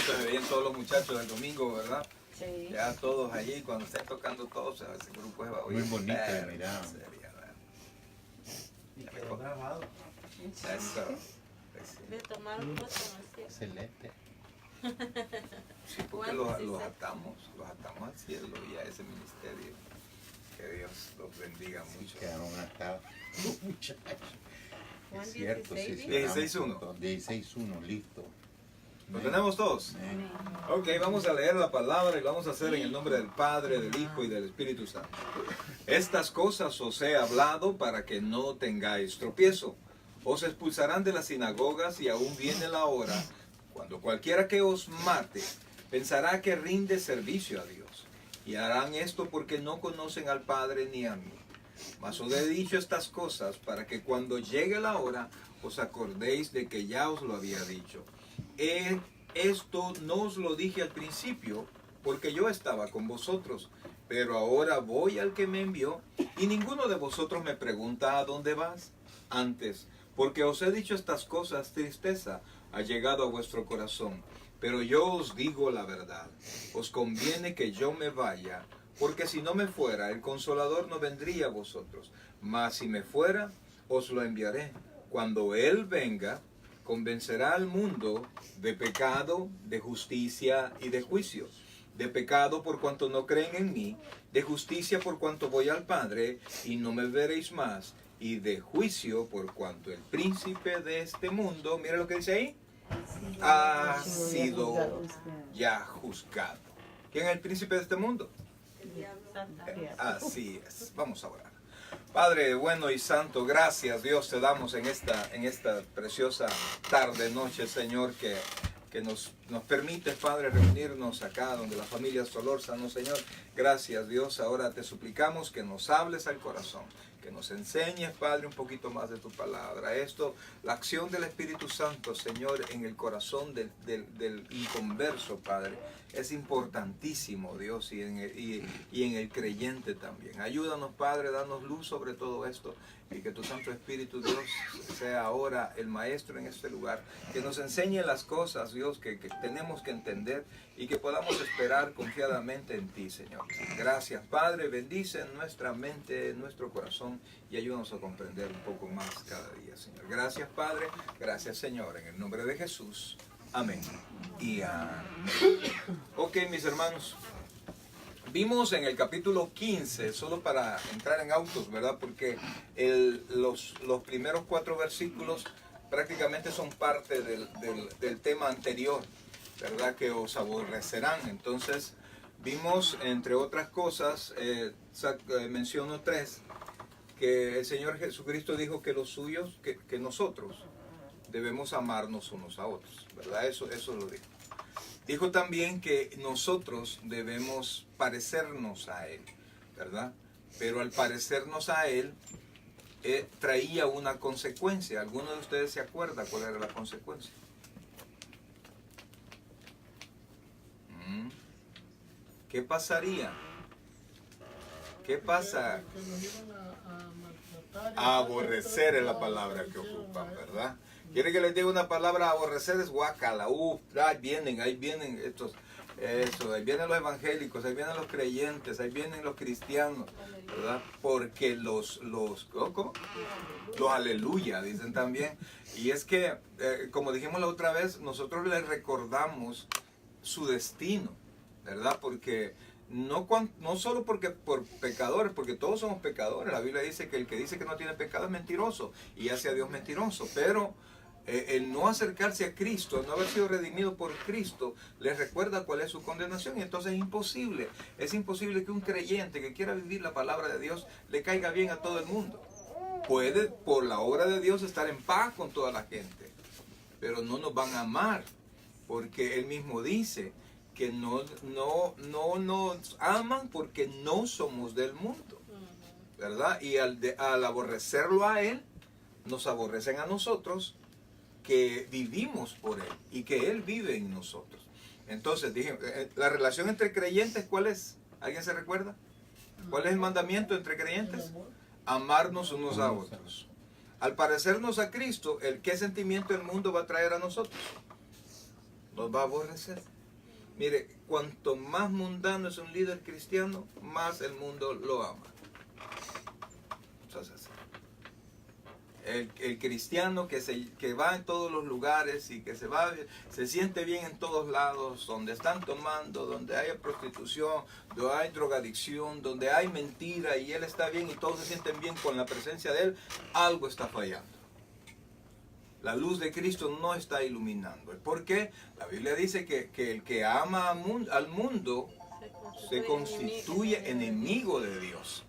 se veían todos los muchachos del domingo, ¿verdad? Sí. Ya todos allí, cuando estén tocando todos, ese grupo va a oír. Muy bonito de mirar. Y quedó grabado. Eso. Le tomaron foto, ¿no? Excelente. Sí, porque los atamos al cielo y a ese ministerio. Que Dios los bendiga mucho. Quedaron atados los muchachos. Juan Es cierto, sí, 16, sí. 16:1. 16:1, listo. ¿Lo tenemos todos? Ok, vamos a leer la palabra y lo vamos a hacer en el nombre del Padre, del Hijo y del Espíritu Santo. Estas cosas os he hablado para que no tengáis tropiezo. Os expulsarán de las sinagogas y aún viene la hora cuando cualquiera que os mate pensará que rinde servicio a Dios. Y harán esto porque no conocen al Padre ni a mí. Mas os he dicho estas cosas para que cuando llegue la hora os acordéis de que ya os lo había dicho. Esto no os lo dije al principio porque yo estaba con vosotros, pero ahora voy al que me envió y ninguno de vosotros me pregunta a dónde vas. Antes, porque os he dicho estas cosas, tristeza ha llegado a vuestro corazón. Pero yo os digo la verdad, os conviene que yo me vaya, porque si no me fuera, el Consolador no vendría a vosotros. Mas si me fuera, os lo enviaré. Cuando Él venga, convencerá al mundo de pecado, de justicia y de juicio. De pecado por cuanto no creen en mí, de justicia por cuanto voy al Padre y no me veréis más, y de juicio por cuanto el príncipe de este mundo, mira lo que dice ahí, ha sido ya juzgado. ¿Quién es el príncipe de este mundo? Así es. Vamos a orar. Padre bueno y santo, gracias Dios te damos en esta preciosa tarde, noche, Señor, que nos permite, Padre, reunirnos acá donde la familia Solórzano, Señor. Gracias Dios, ahora te suplicamos que nos hables al corazón, que nos enseñes, Padre, un poquito más de tu palabra. La acción del Espíritu Santo, Señor, en el corazón del inconverso, Padre, es importantísimo, Dios, y en el creyente también. Ayúdanos, Padre, danos luz sobre todo esto, y que tu Santo Espíritu, Dios, sea ahora el Maestro en este lugar, que nos enseñe las cosas, Dios, que tenemos que entender, y que podamos esperar confiadamente en ti, Señor. Gracias, Padre, bendice nuestra mente, nuestro corazón, y ayúdanos a comprender un poco más cada día, Señor. Gracias, Padre, gracias, Señor, en el nombre de Jesús. Amén y amén. Ok, mis hermanos, vimos en el capítulo 15, solo para entrar en autos, ¿verdad? Porque los primeros 4 versículos prácticamente son parte del tema anterior, ¿verdad? Que os aborrecerán. Entonces, vimos, entre otras cosas, menciono 3, que el Señor Jesucristo dijo que los suyos, que nosotros debemos amarnos unos a otros, ¿verdad? Eso lo dijo. Dijo también que nosotros debemos parecernos a Él, ¿verdad? Pero al parecernos a Él, traía una consecuencia. ¿Alguno de ustedes se acuerda cuál era la consecuencia? ¿Qué pasaría? ¿Qué pasa? Que nos iban a maltratar. Aborrecer es la palabra que ocupan, ¿verdad? ¿Quiere que les diga una palabra? Aborrecer es guacala. Ahí vienen estos. Eso, ahí vienen los evangélicos, ahí vienen los creyentes, ahí vienen los cristianos, ¿verdad? Porque los aleluya, dicen también. Y es que, como dijimos la otra vez, nosotros les recordamos su destino, ¿verdad? Porque no solo por pecadores, porque todos somos pecadores. La Biblia dice que el que dice que no tiene pecado es mentiroso y hace a Dios mentiroso, pero el no acercarse a Cristo, el no haber sido redimido por Cristo, les recuerda cuál es su condenación. Y entonces es imposible que un creyente que quiera vivir la palabra de Dios le caiga bien a todo el mundo. Puede, por la obra de Dios, estar en paz con toda la gente, pero no nos van a amar, porque Él mismo dice que no nos aman porque no somos del mundo, ¿verdad? Y al aborrecerlo a Él, nos aborrecen a nosotros, que vivimos por Él y que Él vive en nosotros. Entonces, dije, la relación entre creyentes, ¿cuál es? ¿Alguien se recuerda? ¿Cuál es el mandamiento entre creyentes? Amarnos unos a otros. Al parecernos a Cristo, ¿qué sentimiento el mundo va a traer a nosotros? Nos va a aborrecer. Mire, cuanto más mundano es un líder cristiano, más el mundo lo ama. Entonces, el cristiano que va en todos los lugares y que se siente bien en todos lados, donde están tomando, donde hay prostitución, donde hay drogadicción, donde hay mentira y él está bien y todos se sienten bien con la presencia de él, algo está fallando. La luz de Cristo no está iluminando. ¿Por qué? La Biblia dice que el que ama al mundo se constituye enemigo de Dios.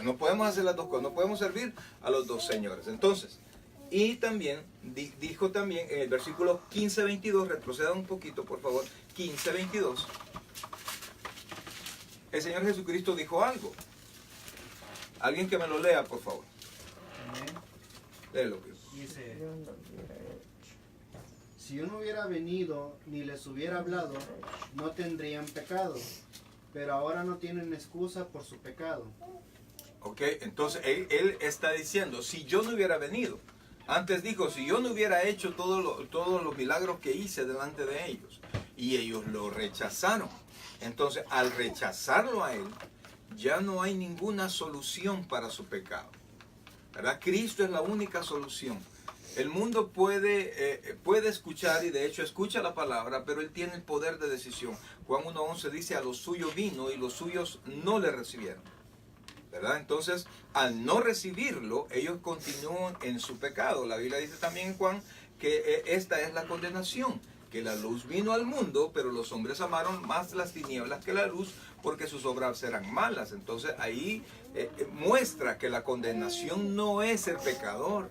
No podemos hacer las dos cosas, no podemos servir a los dos señores. Entonces, y también, dijo también en el versículo 15-22, retroceda un poquito por favor, 15-22, el Señor Jesucristo dijo algo. Alguien que me lo lea, por favor. Amén. Léelo. Dice, si yo no hubiera venido ni les hubiera hablado, no tendrían pecado, pero ahora no tienen excusa por su pecado. Ok, entonces él está diciendo, si yo no hubiera venido, antes dijo, si yo no hubiera hecho todos los milagros que hice delante de ellos, y ellos lo rechazaron, entonces al rechazarlo a él, ya no hay ninguna solución para su pecado, ¿verdad? Cristo es la única solución. El mundo puede escuchar, y de hecho escucha la palabra, pero él tiene el poder de decisión. Juan 1:11 dice, a los suyos vino y los suyos no le recibieron, ¿verdad? Entonces, al no recibirlo, ellos continúan en su pecado. La Biblia dice también en Juan que esta es la condenación, que la luz vino al mundo, pero los hombres amaron más las tinieblas que la luz, porque sus obras eran malas. Entonces, ahí muestra que la condenación no es ser pecador.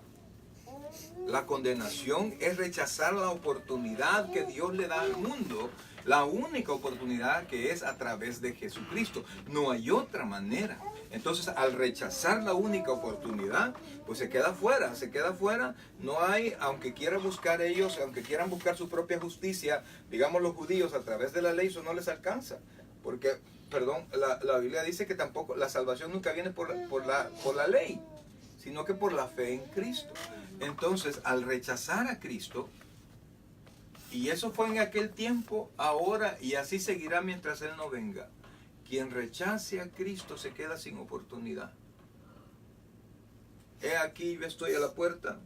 La condenación es rechazar la oportunidad que Dios le da al mundo, la única oportunidad que es a través de Jesucristo. No hay otra manera. Entonces, al rechazar la única oportunidad, pues se queda fuera, no hay, aunque quieran buscar ellos, aunque quieran buscar su propia justicia, digamos los judíos a través de la ley, eso no les alcanza. Porque, perdón, la Biblia dice que tampoco, la salvación nunca viene por la ley, sino que por la fe en Cristo. Entonces, al rechazar a Cristo, y eso fue en aquel tiempo, ahora, y así seguirá mientras Él no venga, quien rechace a Cristo se queda sin oportunidad. He aquí, yo estoy a la puerta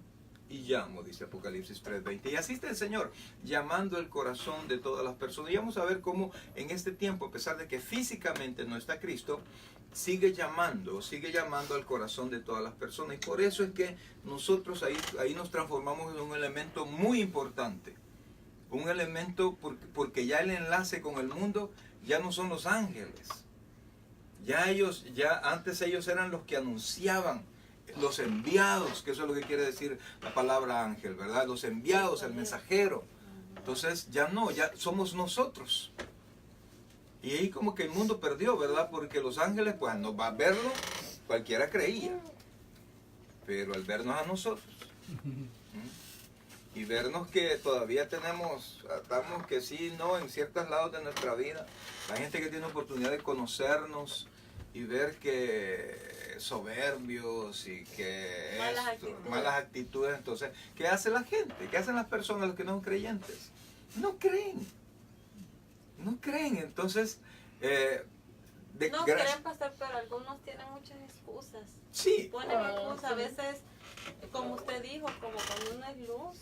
y llamo, dice Apocalipsis 3:20. Y así está el Señor, llamando el corazón de todas las personas. Y vamos a ver cómo en este tiempo, a pesar de que físicamente no está Cristo, sigue llamando al corazón de todas las personas. Y por eso es que nosotros ahí nos transformamos en un elemento muy importante. Un elemento porque ya el enlace con el mundo ya no son los ángeles. Antes ellos eran los que anunciaban, los enviados, que eso es lo que quiere decir la palabra ángel, ¿verdad? Los enviados, el mensajero. Entonces ya no, ya somos nosotros. Y ahí como que el mundo perdió, ¿verdad? Porque los ángeles, pues al no va a verlo, cualquiera creía. Pero al vernos a nosotros, y vernos que todavía estamos que sí, no, en ciertos lados de nuestra vida, la gente que tiene oportunidad de conocernos y ver que soberbios y que malas actitudes, entonces, ¿qué hace la gente? ¿Qué hacen las personas, los que no son creyentes? No creen, entonces, no quieren pasar, pero algunos tienen muchas excusas. Sí. Ponen excusas, a veces, como usted dijo, como cuando uno es luz,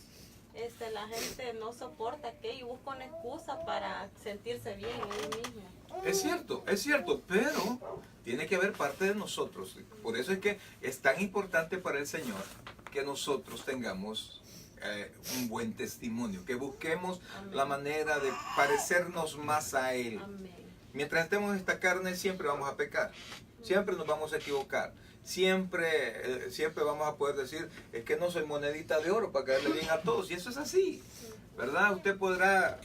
la gente no soporta y busca una excusa para sentirse bien en él mismo. Es cierto, pero tiene que haber parte de nosotros. Por eso es que es tan importante para el Señor que nosotros tengamos un buen testimonio, que busquemos la manera de parecernos más a Él. Amén. Mientras estemos en esta carne siempre vamos a pecar, siempre nos vamos a equivocar. Siempre vamos a poder decir, es que no soy monedita de oro para caerle bien a todos. Y eso es así, ¿verdad? Usted podrá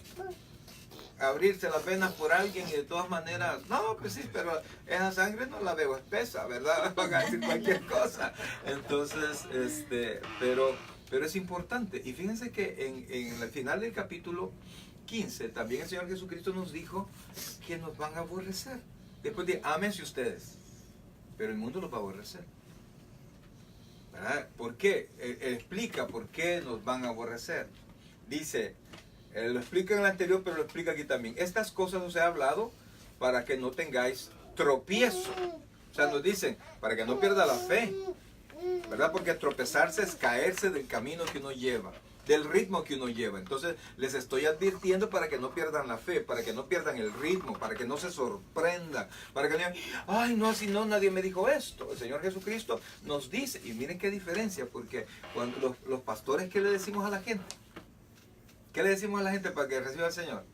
abrirse las venas por alguien y de todas maneras, no, pues sí, pero esa sangre no la veo espesa, ¿verdad? Van a decir cualquier cosa. Entonces, pero es importante. Y fíjense que en el final del capítulo 15, también el Señor Jesucristo nos dijo que nos van a aborrecer. Después de, ámense ustedes. Pero el mundo los va a aborrecer, ¿verdad? ¿Por qué? Él explica por qué nos van a aborrecer. Dice, Lo explica en el anterior, pero lo explica aquí también. Estas cosas os he hablado para que no tengáis tropiezo. O sea, nos dicen, para que no pierda la fe, ¿verdad? Porque tropezarse es caerse del camino que uno lleva, del ritmo que uno lleva. Entonces, les estoy advirtiendo para que no pierdan la fe, para que no pierdan el ritmo, para que no se sorprendan, para que no digan, ay, no, así no, nadie me dijo esto. El Señor Jesucristo nos dice, y miren qué diferencia, porque cuando los pastores, ¿qué le decimos a la gente? ¿Qué le decimos a la gente para que reciba al Señor?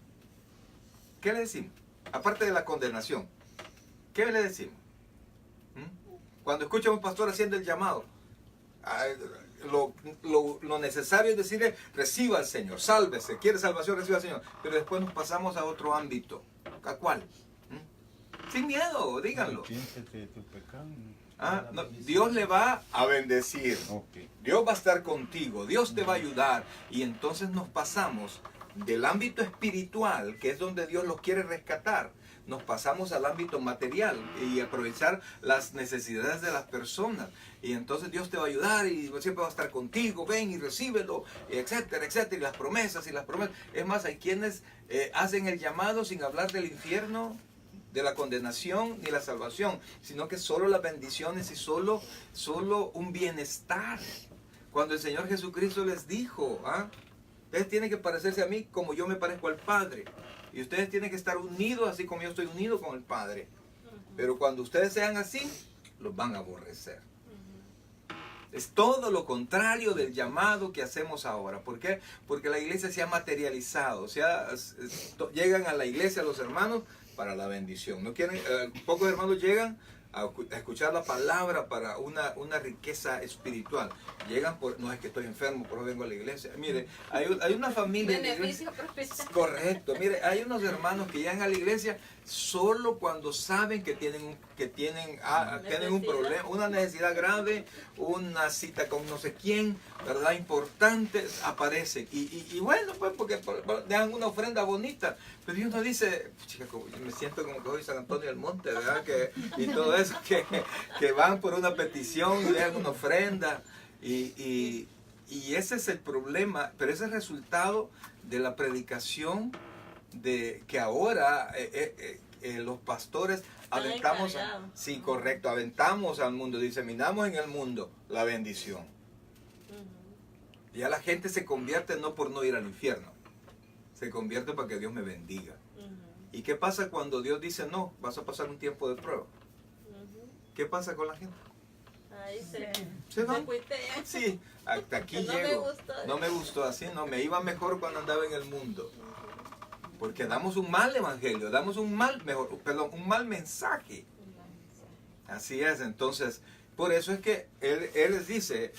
¿Qué le decimos? Aparte de la condenación, ¿qué le decimos? Cuando escucha a un pastor haciendo el llamado, lo necesario es decirle, reciba al Señor, sálvese, quiere salvación, reciba al Señor. Pero después nos pasamos a otro ámbito. ¿A cuál? Sin miedo, díganlo. Arrepiéntete de tu pecado. No, Dios le va a bendecir. Okay. Dios va a estar contigo, Dios te va a ayudar. Y entonces nos pasamos del ámbito espiritual, que es donde Dios los quiere rescatar, nos pasamos al ámbito material y aprovechar las necesidades de las personas. Y entonces Dios te va a ayudar y siempre va a estar contigo, ven y recíbelo, etcétera, etcétera. Y las promesas. Es más, hay quienes hacen el llamado sin hablar del infierno, de la condenación ni la salvación, sino que solo las bendiciones y solo un bienestar. Cuando el Señor Jesucristo les dijo, ustedes tienen que parecerse a mí como yo me parezco al Padre. Y ustedes tienen que estar unidos así como yo estoy unido con el Padre. Pero cuando ustedes sean así, los van a aborrecer. Es todo lo contrario del llamado que hacemos ahora. ¿Por qué? Porque la iglesia se ha materializado. O sea, llegan a la iglesia los hermanos para la bendición. No quieren, pocos hermanos llegan a escuchar la palabra para una riqueza espiritual. Llegan por, no es que estoy enfermo, por eso vengo a la iglesia. Mire, hay una familia. Beneficio profesional. Correcto, mire, hay unos hermanos que llegan a la iglesia solo cuando saben que tienen un problema, una necesidad grave, una cita con no sé quién, ¿verdad? Importante, aparecen. Y bueno, pues porque dejan una ofrenda bonita. Pero uno dice, chica, yo me siento como que soy San Antonio del Monte, ¿verdad? Y todo eso, que van por una petición y dejan una ofrenda. Y ese es el problema, pero ese es el resultado de la predicación de que ahora los pastores aventamos, sí, correcto, aventamos al mundo, diseminamos en el mundo la bendición. Ya la gente se convierte no por no ir al infierno, se convierte para que Dios me bendiga. ¿Y qué pasa cuando Dios dice no, vas a pasar un tiempo de prueba? ¿Qué pasa con la gente? Ahí se van. cuitea. Sí, hasta aquí No llego. me gustó. No me gustó así, no, me iba mejor cuando andaba en el mundo. Porque damos un mal evangelio, damos un mal mensaje. Así es, entonces, por eso es que él les dice,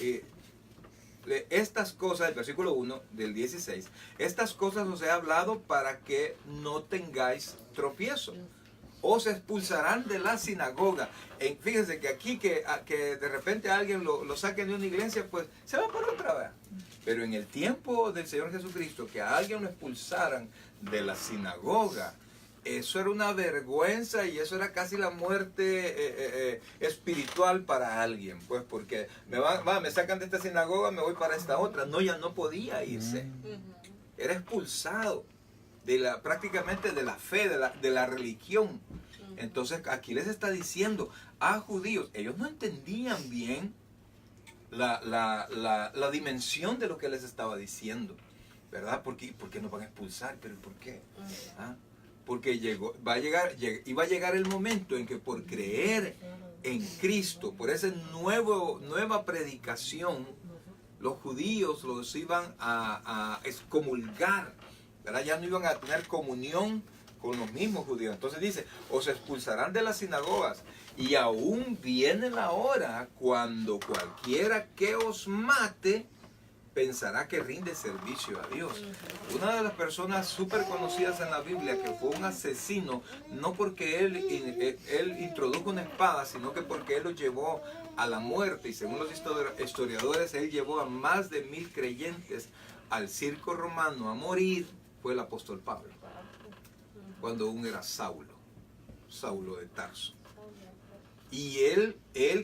estas cosas, el versículo 1 del 16, estas cosas os he hablado para que no tengáis tropiezo. Os expulsarán de la sinagoga. Fíjense que aquí que de repente alguien lo saquen de una iglesia, pues se va por otra vez. Pero en el tiempo del Señor Jesucristo, que a alguien lo expulsaran de la sinagoga, eso era una vergüenza y eso era casi la muerte espiritual para alguien, pues porque me sacan de esta sinagoga, me voy para esta otra. No, ya no podía irse. Era expulsado prácticamente de la fe, de la religión. Entonces aquí les está diciendo a judíos, ellos no entendían bien la dimensión de lo que les estaba diciendo, ¿verdad? ¿Por qué nos van a expulsar? ¿Pero por qué? Porque iba a llegar el momento en que por creer en Cristo, por esa nueva predicación, los judíos los iban a excomulgar, ¿verdad? Ya no iban a tener comunión con los mismos judíos. Entonces dice, os expulsarán de las sinagogas y aún viene la hora cuando cualquiera que os mate pensará que rinde servicio a Dios. Una de las personas súper conocidas en la Biblia que fue un asesino, no porque él introdujo una espada, sino que porque él lo llevó a la muerte. Y según los historiadores, él llevó a más de 1000 creyentes al circo romano a morir. Fue el apóstol Pablo, cuando aún era Saulo de Tarso. Y él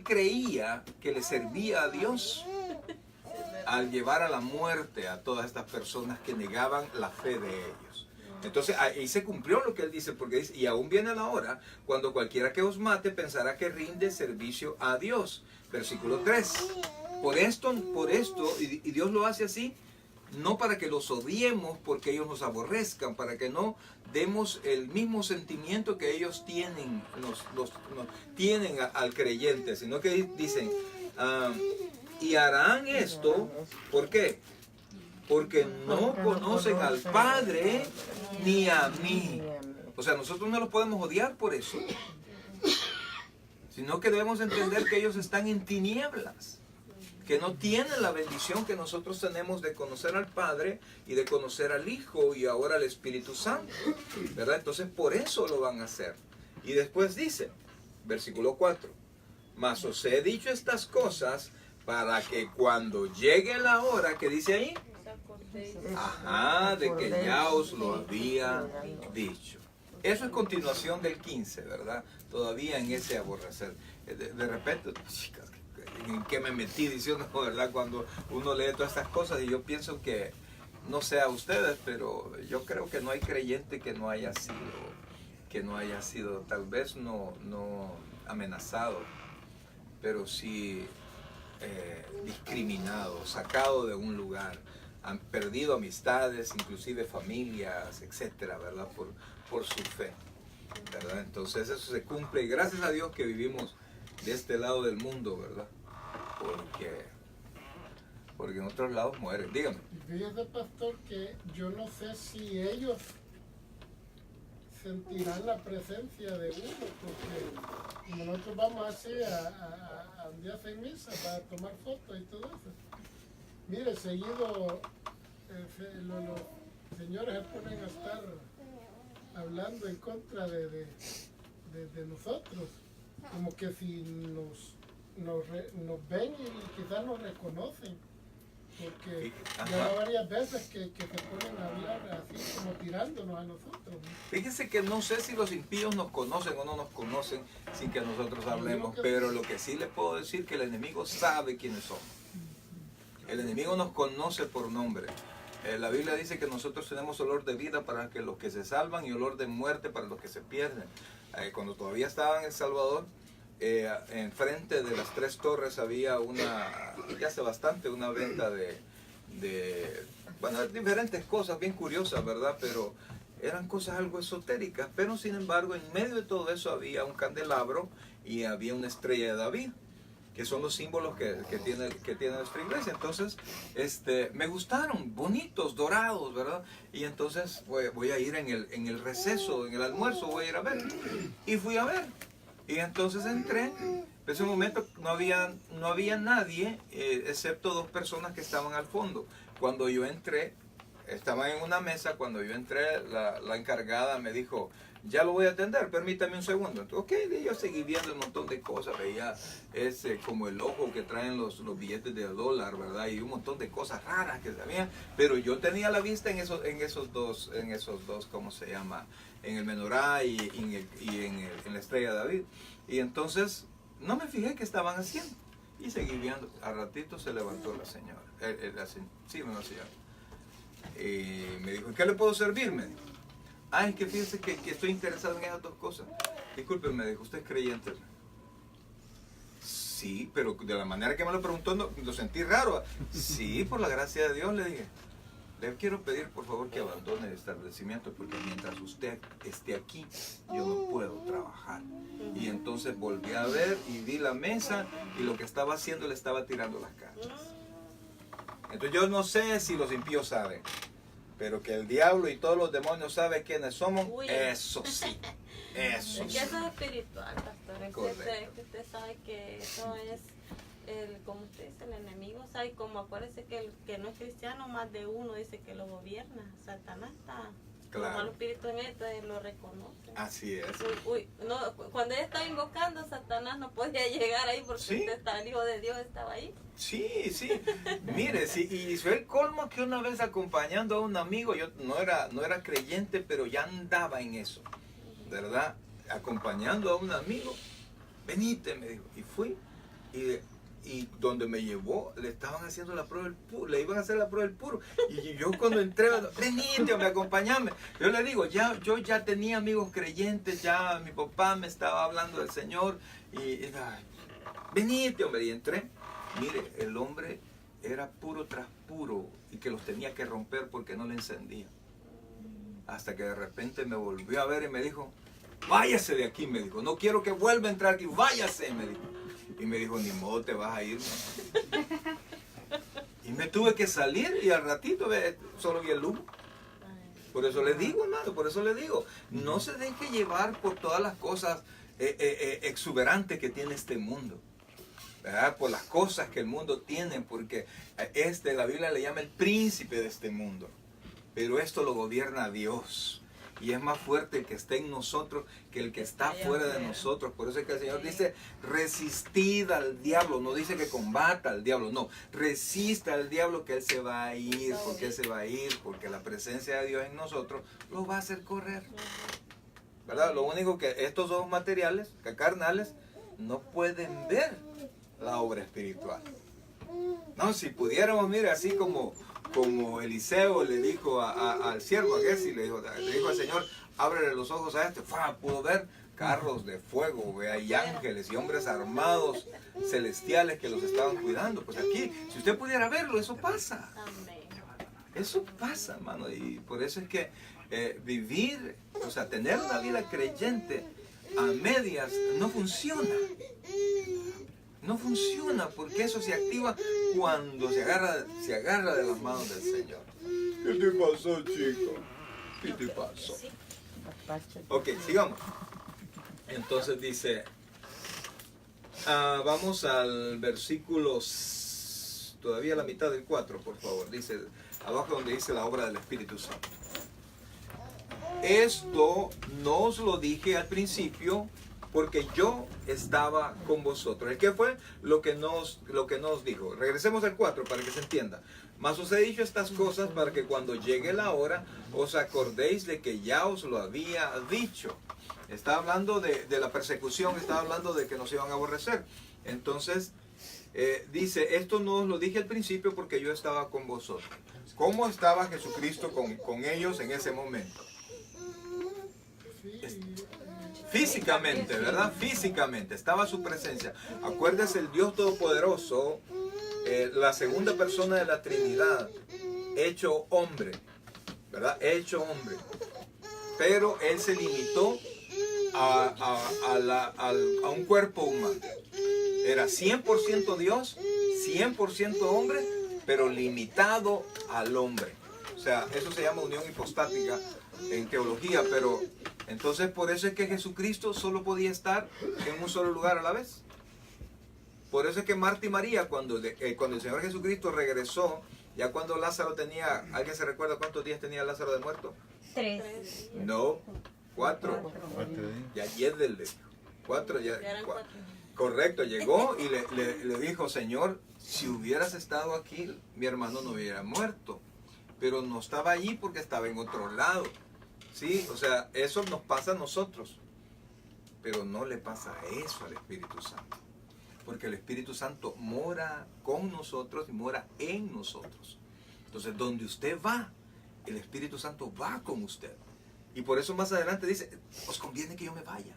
creía que le servía a Dios. al llevar a la muerte a todas estas personas que negaban la fe de ellos. Entonces ahí se cumplió lo que él dice, porque dice, y aún viene la hora cuando cualquiera que os mate pensará que rinde servicio a Dios. Versículo 3. Por esto, y Dios lo hace así, no para que los odiemos porque ellos nos aborrezcan, para que no demos el mismo sentimiento que ellos tienen, tienen al creyente, sino que dicen, y harán esto, ¿por qué? Porque no conocen al Padre ni a mí. O sea, nosotros no los podemos odiar por eso, sino que debemos entender que ellos están en tinieblas, que no tienen la bendición que nosotros tenemos de conocer al Padre y de conocer al Hijo y ahora al Espíritu Santo, ¿verdad? Entonces por eso lo van a hacer. Y después dice, versículo 4, mas os he dicho estas cosas para que cuando llegue la hora, ¿qué dice ahí? Ajá, de que ya os lo había dicho. Eso es continuación del 15, ¿verdad? Todavía en ese aborrecer. De repente, chicas, ¿en qué me metí diciendo, verdad? Cuando uno lee todas estas cosas, y yo pienso que, no sé a ustedes, pero yo creo que no hay creyente que no haya sido, tal vez no amenazado, pero sí discriminado, sacado de un lugar, han perdido amistades, inclusive familias, etcétera, ¿verdad? Por su fe, ¿verdad? Entonces eso se cumple, y gracias a Dios que vivimos de este lado del mundo, ¿verdad? Porque en otros lados mueren. Dígame. Fíjese, pastor, que yo no sé si ellos sentirán la presencia de uno, porque como nosotros vamos así a un día sin misa para tomar fotos y todo eso. Mire, seguido los señores se ponen a estar hablando en contra de nosotros, como que si nos ven y quizás nos reconocen, porque ya varias veces que se ponen a hablar así como tirándonos a nosotros. Fíjense que no sé si los impíos nos conocen o no nos conocen sin que nosotros hablemos, pero lo que sí les puedo decir que el enemigo sabe quiénes somos. El enemigo nos conoce por nombre. La Biblia dice que nosotros tenemos olor de vida para que los que se salvan y olor de muerte para los que se pierden. Cuando todavía estaba en El Salvador, enfrente de las 3 torres había ya hace bastante, una venta de diferentes cosas bien curiosas, ¿verdad? Pero eran cosas algo esotéricas. Pero sin embargo, en medio de todo eso había un candelabro y había una estrella de David, que son los símbolos que tiene nuestra iglesia. Entonces, me gustaron, bonitos, dorados, ¿verdad? Y entonces voy a ir en el receso, en el almuerzo, voy a ir a ver. Y fui a ver. Y entonces entré. En ese momento no había nadie, excepto 2 personas que estaban al fondo. Cuando yo entré, estaban en una mesa. Cuando yo entré, la encargada me dijo, ya lo voy a atender, permítame un segundo. Entonces, ok, yo seguí viendo un montón de cosas, veía como el ojo que traen los billetes de $1, ¿verdad? Y un montón de cosas raras que sabían, pero yo tenía la vista en esos dos, ¿cómo se llama? En el menorá y en la estrella de David. Y entonces, no me fijé qué estaban haciendo. Y seguí viendo. Al ratito se levantó la señora. Sí, una señora. Y me dijo, ¿en qué le puedo servir? Me dijo. Es que fíjese que estoy interesado en esas 2 cosas. Disculpe, me dijo, ¿usted es creyente? Sí, pero de la manera que me lo preguntó, lo sentí raro. Sí, por la gracia de Dios, le dije. Le quiero pedir, por favor, que abandone el establecimiento, porque mientras usted esté aquí, yo no puedo trabajar. Y entonces volví a ver y vi la mesa, y lo que estaba haciendo, le estaba tirando las cartas. Entonces yo no sé si los impíos saben, pero que el diablo y todos los demonios saben quiénes somos. Uy. Eso sí, eso es sí. Que eso es espiritual, pastor. Es que usted sabe que eso es, como usted dice, el enemigo. Sabe, como acuérdese que el que no es cristiano, más de uno dice que lo gobierna. Satanás está, como el espíritu en él, lo reconoce. Así es. No, cuando ella estaba invocando, Satanás no podía llegar ahí porque ¿Sí? el Hijo de Dios estaba ahí. Sí. Mire, sí, y fue el colmo que una vez acompañando a un amigo, yo no era creyente, pero ya andaba en eso, ¿verdad? Acompañando a un amigo, venite, me dijo, y fui, y donde me llevó le estaban haciendo la prueba del puro, le iban a hacer la prueba del puro. Y yo cuando entré, venite, me acompañame. Yo le digo, yo ya tenía amigos creyentes, ya mi papá me estaba hablando del Señor. Y venite, hombre, y entré. Mire, el hombre era puro tras puro y que los tenía que romper porque no le encendía. Hasta que de repente me volvió a ver y me dijo, váyase de aquí, me dijo, no quiero que vuelva a entrar aquí, váyase, me dijo. Y me dijo, ni modo, te vas a ir. Y me tuve que salir y al ratito solo vi el humo. Por eso le digo, hermano, por eso le digo, no se deje llevar por todas las cosas exuberantes que tiene este mundo. ¿Verdad? Por las cosas que el mundo tiene, porque la Biblia le llama el príncipe de este mundo. Pero esto lo gobierna Dios. Y es más fuerte el que esté en nosotros que el que está fuera de nosotros. Por eso es que el Señor dice, resistid al diablo. No dice que combata al diablo, no. Resista al diablo que él se va a ir. Porque él se va a ir, porque la presencia de Dios en nosotros lo va a hacer correr. ¿Verdad? Lo único que estos ojos materiales, carnales, no pueden ver la obra espiritual. No, si pudiéramos, mire, así como Eliseo le dijo al siervo a Giezi, le dijo al Señor, ábrele los ojos a este. Pudo ver carros de fuego, y ángeles y hombres armados celestiales que los estaban cuidando. Pues aquí, si usted pudiera verlo, eso pasa. Eso pasa, hermano. Y por eso es que vivir, o sea, tener una vida creyente a medias no funciona. No funciona, porque eso se activa cuando se agarra de las manos del Señor. ¿Qué te pasó, chico? ¿Qué te pasó? Ok, sigamos. Entonces dice, vamos al versículo, todavía la mitad del 4, por favor. Dice, abajo donde dice la obra del Espíritu Santo. Esto no os lo dije al principio, porque yo estaba con vosotros. ¿El qué fue? Lo que nos dijo. Regresemos al 4 para que se entienda. Mas os he dicho estas cosas para que cuando llegue la hora os acordéis de que ya os lo había dicho. Está hablando de la persecución, está hablando de que nos iban a aborrecer. Entonces, dice, esto no os lo dije al principio porque yo estaba con vosotros. ¿Cómo estaba Jesucristo con ellos en ese momento? Físicamente, ¿verdad? Físicamente, estaba su presencia. Acuérdese, el Dios Todopoderoso, la segunda persona de la Trinidad, hecho hombre, ¿verdad? Hecho hombre. Pero Él se limitó a un cuerpo humano. Era 100% Dios, 100% hombre, pero limitado al hombre. O sea, eso se llama unión hipostática en teología, pero entonces por eso es que Jesucristo solo podía estar en un solo lugar a la vez. Por eso es que Marta y María, cuando el Señor Jesucristo regresó, ya cuando Lázaro tenía, ¿alguien se recuerda cuántos días tenía Lázaro de muerto? 3. No, 4. Ya 10 del de 4 ya. 4. Correcto, llegó y le dijo, Señor, si hubieras estado aquí, mi hermano no hubiera muerto. Pero no estaba allí porque estaba en otro lado. Sí, o sea, eso nos pasa a nosotros. Pero no le pasa eso al Espíritu Santo. Porque el Espíritu Santo mora con nosotros y mora en nosotros. Entonces, donde usted va, el Espíritu Santo va con usted. Y por eso más adelante dice, os conviene que yo me vaya.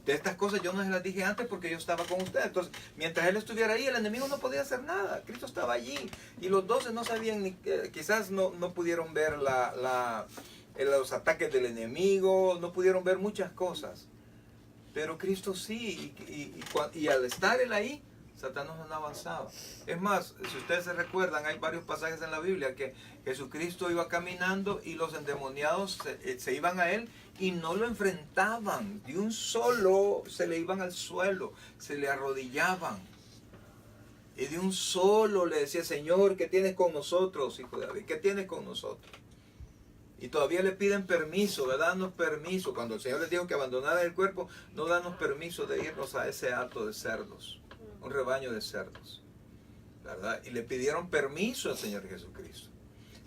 De estas cosas yo no se las dije antes porque yo estaba con usted. Entonces, mientras Él estuviera ahí, el enemigo no podía hacer nada. Cristo estaba allí. Y los 12 no sabían, ni quizás no pudieron ver los ataques del enemigo, no pudieron ver muchas cosas. Pero Cristo sí. Y al estar Él ahí, Satanás no avanzaba. Es más, si ustedes se recuerdan, hay varios pasajes en la Biblia que Jesucristo iba caminando y los endemoniados se iban a Él y no lo enfrentaban. De un solo se le iban al suelo, se le arrodillaban. Y de un solo le decía, Señor, ¿qué tienes con nosotros, hijo de David? ¿Qué tienes con nosotros? Y todavía le piden permiso, ¿verdad? Danos permiso. Cuando el Señor les dijo que abandonaran el cuerpo, no danos permiso de irnos a ese hato de cerdos, un rebaño de cerdos, ¿verdad? Y le pidieron permiso al Señor Jesucristo.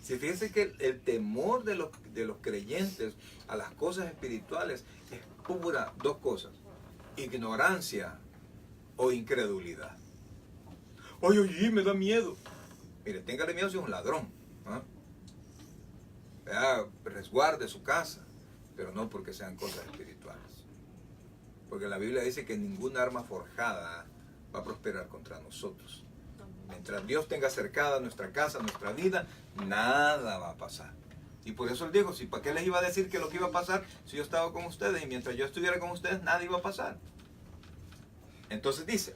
Si fíjense que el temor de los creyentes a las cosas espirituales es pura, dos cosas: ignorancia o incredulidad. Ay, oye, me da miedo. Mire, téngale miedo si es un ladrón. ¿Ah? Resguarde su casa, pero no porque sean cosas espirituales. Porque la Biblia dice que ninguna arma forjada va a prosperar contra nosotros. Mientras Dios tenga cercada nuestra casa, nuestra vida, nada va a pasar. Y por eso él dijo, si para qué les iba a decir que lo que iba a pasar si yo estaba con ustedes, y mientras yo estuviera con ustedes, nada iba a pasar. Entonces dice,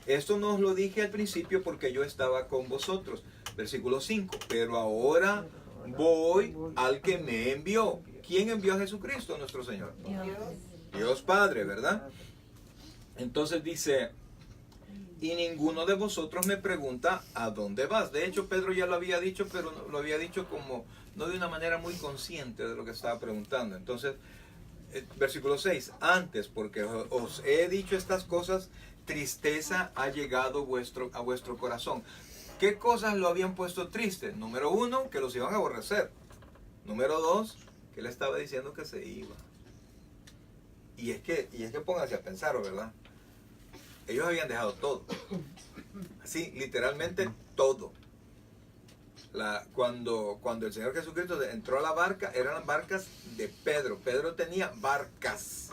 esto no os lo dije al principio porque yo estaba con vosotros. Versículo 5, pero ahora voy al que me envió. ¿Quién envió a Jesucristo, nuestro Señor? Dios Padre, ¿verdad? Entonces dice, y ninguno de vosotros me pregunta a dónde vas. De hecho, Pedro ya lo había dicho, pero lo había dicho como no de una manera muy consciente de lo que estaba preguntando. Entonces, versículo 6, antes, porque os he dicho estas cosas, tristeza ha llegado a vuestro corazón. ¿Qué cosas lo habían puesto triste? Número 1, que los iban a aborrecer. Número 2, que él estaba diciendo que se iba. Y es que pónganse a pensar, ¿verdad? Ellos habían dejado todo. Así, literalmente todo. Cuando el Señor Jesucristo entró a la barca, eran las barcas de Pedro. Pedro tenía barcas.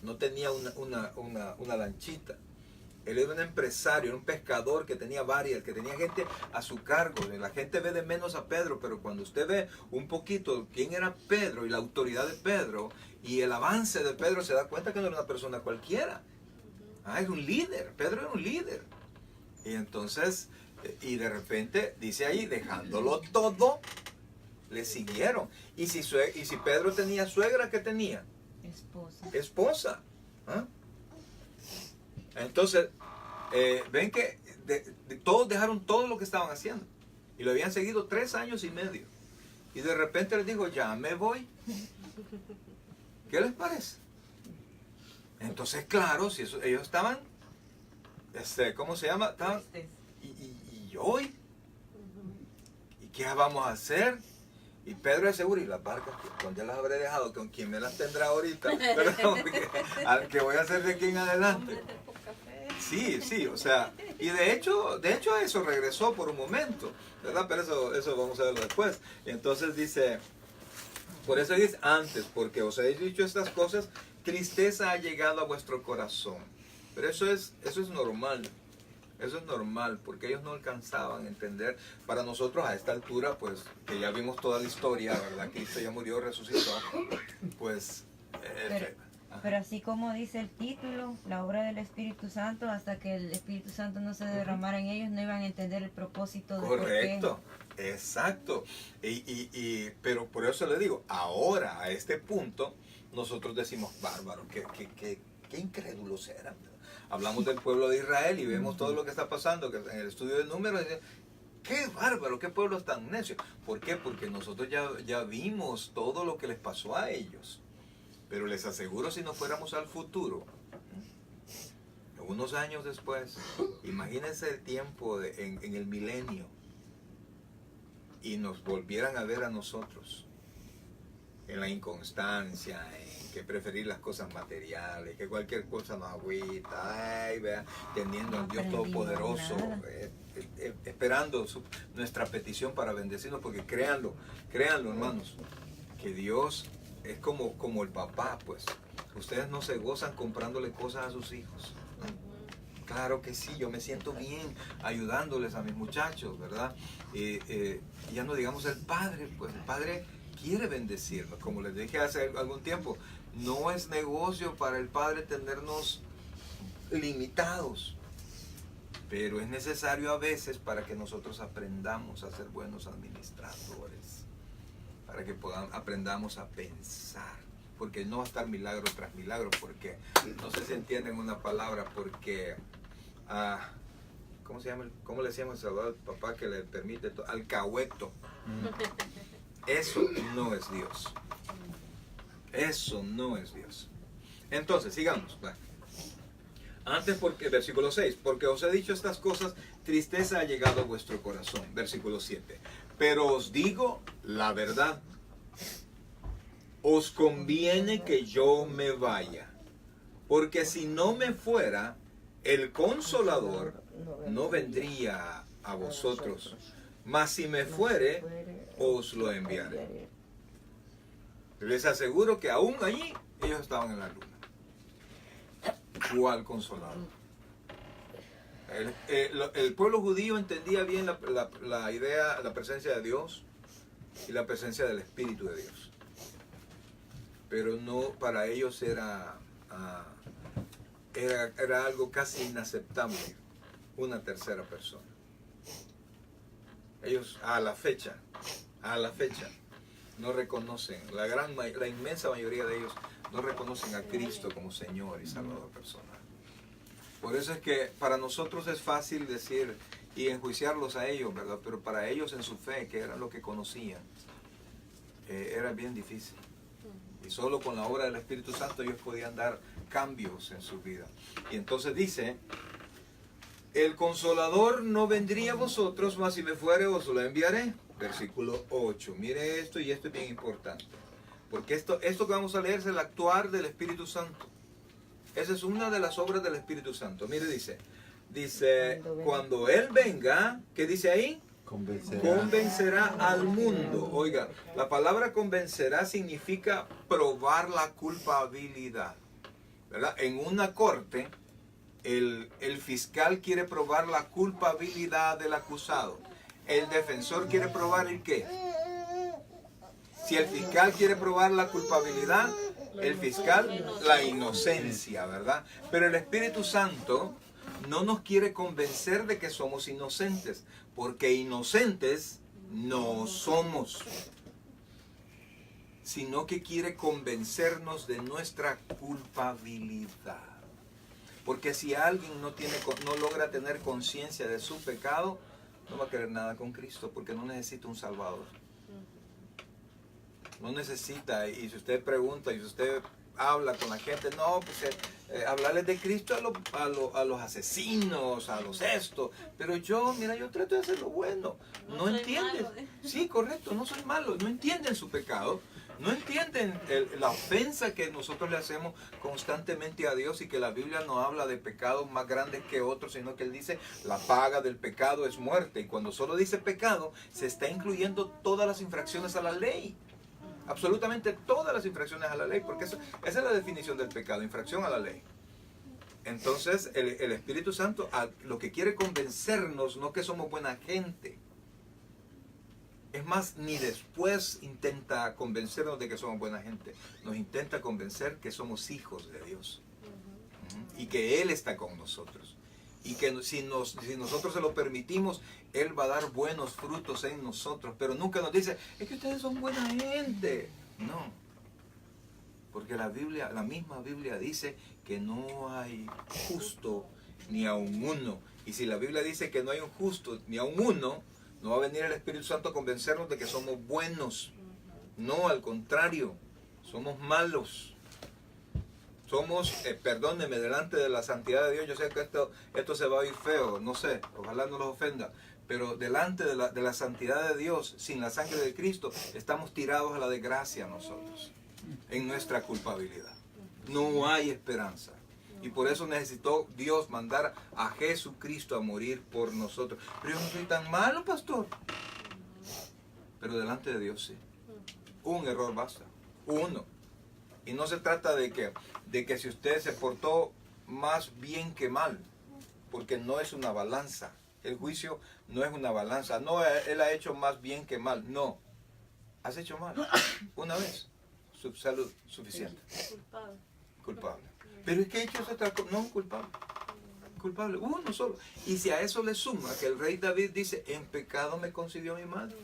No tenía una lanchita. Él era un empresario, era un pescador que tenía varias, que tenía gente a su cargo. La gente ve de menos a Pedro, pero cuando usted ve un poquito quién era Pedro y la autoridad de Pedro y el avance de Pedro, se da cuenta que no era una persona cualquiera. Es un líder, Pedro era un líder. Y entonces, y de repente, dice ahí, dejándolo todo, le siguieron. Y si Pedro tenía suegra, ¿qué tenía? Esposa. ¿Ah? Entonces, ven que todos dejaron todo lo que estaban haciendo. Y lo habían seguido 3 años y medio. Y de repente les dijo, ya me voy. ¿Qué les parece? Entonces, claro, si ellos estaban, ¿cómo se llama? Estaban, ¿y hoy? ¿Y qué vamos a hacer? Y Pedro es seguro, y las barcas, ¿dónde las habré dejado? ¿Con quién me las tendrá ahorita? ¿Qué voy a hacer de aquí en adelante? Sí, o sea, y de hecho eso regresó por un momento, ¿verdad? Pero eso vamos a verlo después. Y entonces dice, por eso dice, antes, porque os he dicho estas cosas, tristeza ha llegado a vuestro corazón. Pero eso es normal. Eso es normal, porque ellos no alcanzaban a entender. Para nosotros a esta altura, pues, que ya vimos toda la historia, ¿verdad? Cristo ya murió, resucitó, pues... Pero así como dice el título, la obra del Espíritu Santo, hasta que el Espíritu Santo no se derramara en ellos, no iban a entender el propósito de Correcto, exacto. Pero por eso le digo, ahora, a este punto, nosotros decimos, bárbaro, qué incrédulos eran. Hablamos del pueblo de Israel y vemos todo lo que está pasando, que en el estudio de números, dicen, qué bárbaro, qué pueblo tan necio. ¿Por qué? Porque nosotros ya vimos todo lo que les pasó a ellos. Pero les aseguro, si nos fuéramos al futuro, unos años después, imagínense el tiempo en el milenio, y nos volvieran a ver a nosotros en la inconstancia, en que preferir las cosas materiales, que cualquier cosa nos agüita, vea, teniendo al Dios Todopoderoso, esperando nuestra petición para bendecirnos, porque créanlo hermanos, que Dios es como el papá, pues. Ustedes no se gozan comprándole cosas a sus hijos. Claro que sí, yo me siento bien ayudándoles a mis muchachos, ¿verdad? Ya no digamos el padre, pues el padre quiere bendecirnos. Como les dije hace algún tiempo, no es negocio para el padre tenernos limitados. Pero es necesario a veces para que nosotros aprendamos a ser buenos administradores. Para que aprendamos a pensar, porque no va a estar milagro tras milagro, porque no sé si entienden una palabra, porque ¿cómo se llama? ¿Cómo le decíamos al papá que le permite todo? Alcahueto. Eso no es Dios. Eso no es Dios. Entonces, sigamos. Bueno. Antes, porque, versículo 6, porque os he dicho estas cosas, tristeza ha llegado a vuestro corazón. Versículo 7. Pero os digo la verdad, os conviene que yo me vaya, porque si no me fuera, el Consolador no vendría a vosotros, mas si me fuere, os lo enviaré. Les aseguro que aún allí ellos estaban en la luna. ¿Cuál consolador? El pueblo judío entendía bien la idea, la presencia de Dios y la presencia del Espíritu de Dios. Pero no, para ellos era algo casi inaceptable una tercera persona. Ellos a la fecha, no reconocen, la inmensa mayoría de ellos no reconocen a Cristo como Señor y Salvador personal. Por eso es que para nosotros es fácil decir y enjuiciarlos a ellos, ¿verdad? Pero para ellos en su fe, que era lo que conocían, era bien difícil. Y solo con la obra del Espíritu Santo ellos podían dar cambios en su vida. Y entonces dice, el Consolador no vendría a vosotros, mas si me fuere os lo enviaré. Versículo 8. Mire esto, y esto es bien importante. Porque esto que vamos a leer es el actuar del Espíritu Santo. Esa es una de las obras del Espíritu Santo. Mire, dice, cuando Él venga, ¿qué dice ahí? Convencerá al mundo. Oiga, la palabra convencerá significa probar la culpabilidad, ¿verdad? En una corte, el fiscal quiere probar la culpabilidad del acusado. El defensor quiere probar el qué. Si el fiscal quiere probar la culpabilidad, el fiscal la inocencia, ¿verdad? Pero el Espíritu Santo no nos quiere convencer de que somos inocentes, porque inocentes no somos, sino que quiere convencernos de nuestra culpabilidad. Porque si alguien no logra tener conciencia de su pecado, no va a querer nada con Cristo, porque no necesita un Salvador. No necesita, y si usted pregunta, y si usted habla con la gente, no, pues hablarles de Cristo a los asesinos, a los estos, pero yo trato de hacer lo bueno. No entienden. Malo, ¿eh? Sí, correcto, no soy malo, no entienden su pecado, no entienden la ofensa que nosotros le hacemos constantemente a Dios, y que la Biblia no habla de pecados más grandes que otros, sino que Él dice, la paga del pecado es muerte, y cuando solo dice pecado, se está incluyendo todas las infracciones a la ley. Absolutamente todas las infracciones a la ley, porque esa es la definición del pecado, infracción a la ley. Entonces el Espíritu Santo lo que quiere convencernos, no que somos buena gente. Es más, ni después intenta convencernos de que somos buena gente. Nos intenta convencer que somos hijos de Dios. Y que Él está con nosotros. Y que si nosotros se lo permitimos, Él va a dar buenos frutos en nosotros. Pero nunca nos dice, es que ustedes son buena gente. No. Porque la misma Biblia dice que no hay justo ni aun uno. Y si la Biblia dice que no hay un justo ni aun uno, no va a venir el Espíritu Santo a convencernos de que somos buenos. No, al contrario, somos malos. Somos, perdónenme, delante de la santidad de Dios. Yo sé que esto se va a oír feo, no sé, ojalá no los ofenda, pero delante de la santidad de Dios, sin la sangre de Cristo, estamos tirados a la desgracia nosotros, en nuestra culpabilidad. No hay esperanza. Y por eso necesitó Dios mandar a Jesucristo a morir por nosotros. Pero yo no soy tan malo, pastor. Pero delante de Dios sí. Un error basta. Uno. Y no se trata de que si usted se portó más bien que mal, porque no es una balanza. El juicio no es una balanza. No, él ha hecho más bien que mal. No. Has hecho mal. Una vez. Salud suficiente. Culpable. Pero es que he hecho otra cosa. No, culpable. Culpable. Uno solo. Y si a eso le suma que el rey David dice, en pecado me concibió mi madre.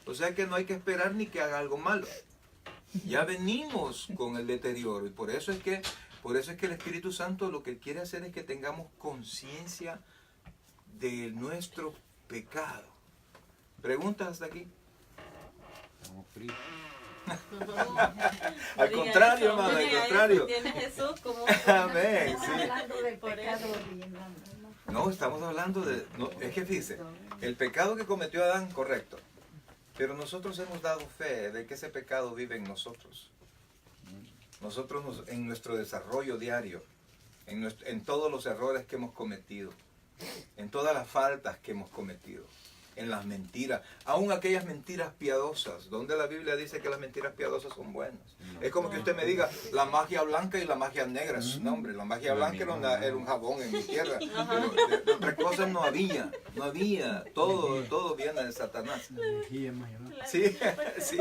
O sea que no hay que esperar ni que haga algo malo. Ya venimos con el deterioro, y por eso es que el Espíritu Santo lo que quiere hacer es que tengamos conciencia de nuestro pecado. ¿Preguntas hasta aquí? Estamos fríos. Al contrario, hermano, al contrario. Tiene Jesús como... Amén, sí. Hablando del Por pecado. eso. No, estamos hablando de... No, es que fíjese, el pecado que cometió Adán, correcto. Pero nosotros hemos dado fe de que ese pecado vive en nosotros. Nosotros en nuestro desarrollo diario, en todos los errores que hemos cometido, en todas las faltas que hemos cometido, en las mentiras, aún aquellas mentiras piadosas, donde la Biblia dice que las mentiras piadosas son buenas. Es como que usted me diga la magia blanca y la magia negra. No, hombre, la magia blanca era un jabón en mi tierra, pero de otras cosas no había, todo viene de Satanás. Sí, sí,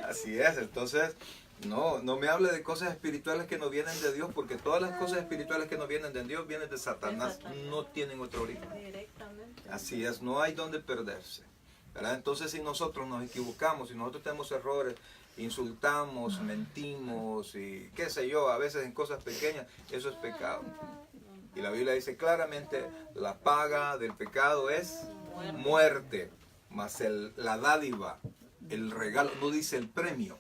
así es. Entonces, no me hable de cosas espirituales que no vienen de Dios, porque todas las cosas espirituales que no vienen de Dios vienen de Satanás, no tienen otro origen. Directamente. Así es, no hay donde perderse, ¿verdad? Entonces, si nosotros nos equivocamos, si nosotros tenemos errores, insultamos, mentimos y qué sé yo, a veces en cosas pequeñas, eso es pecado. Y la Biblia dice claramente, la paga del pecado es muerte, mas la dádiva, el regalo, no dice el premio,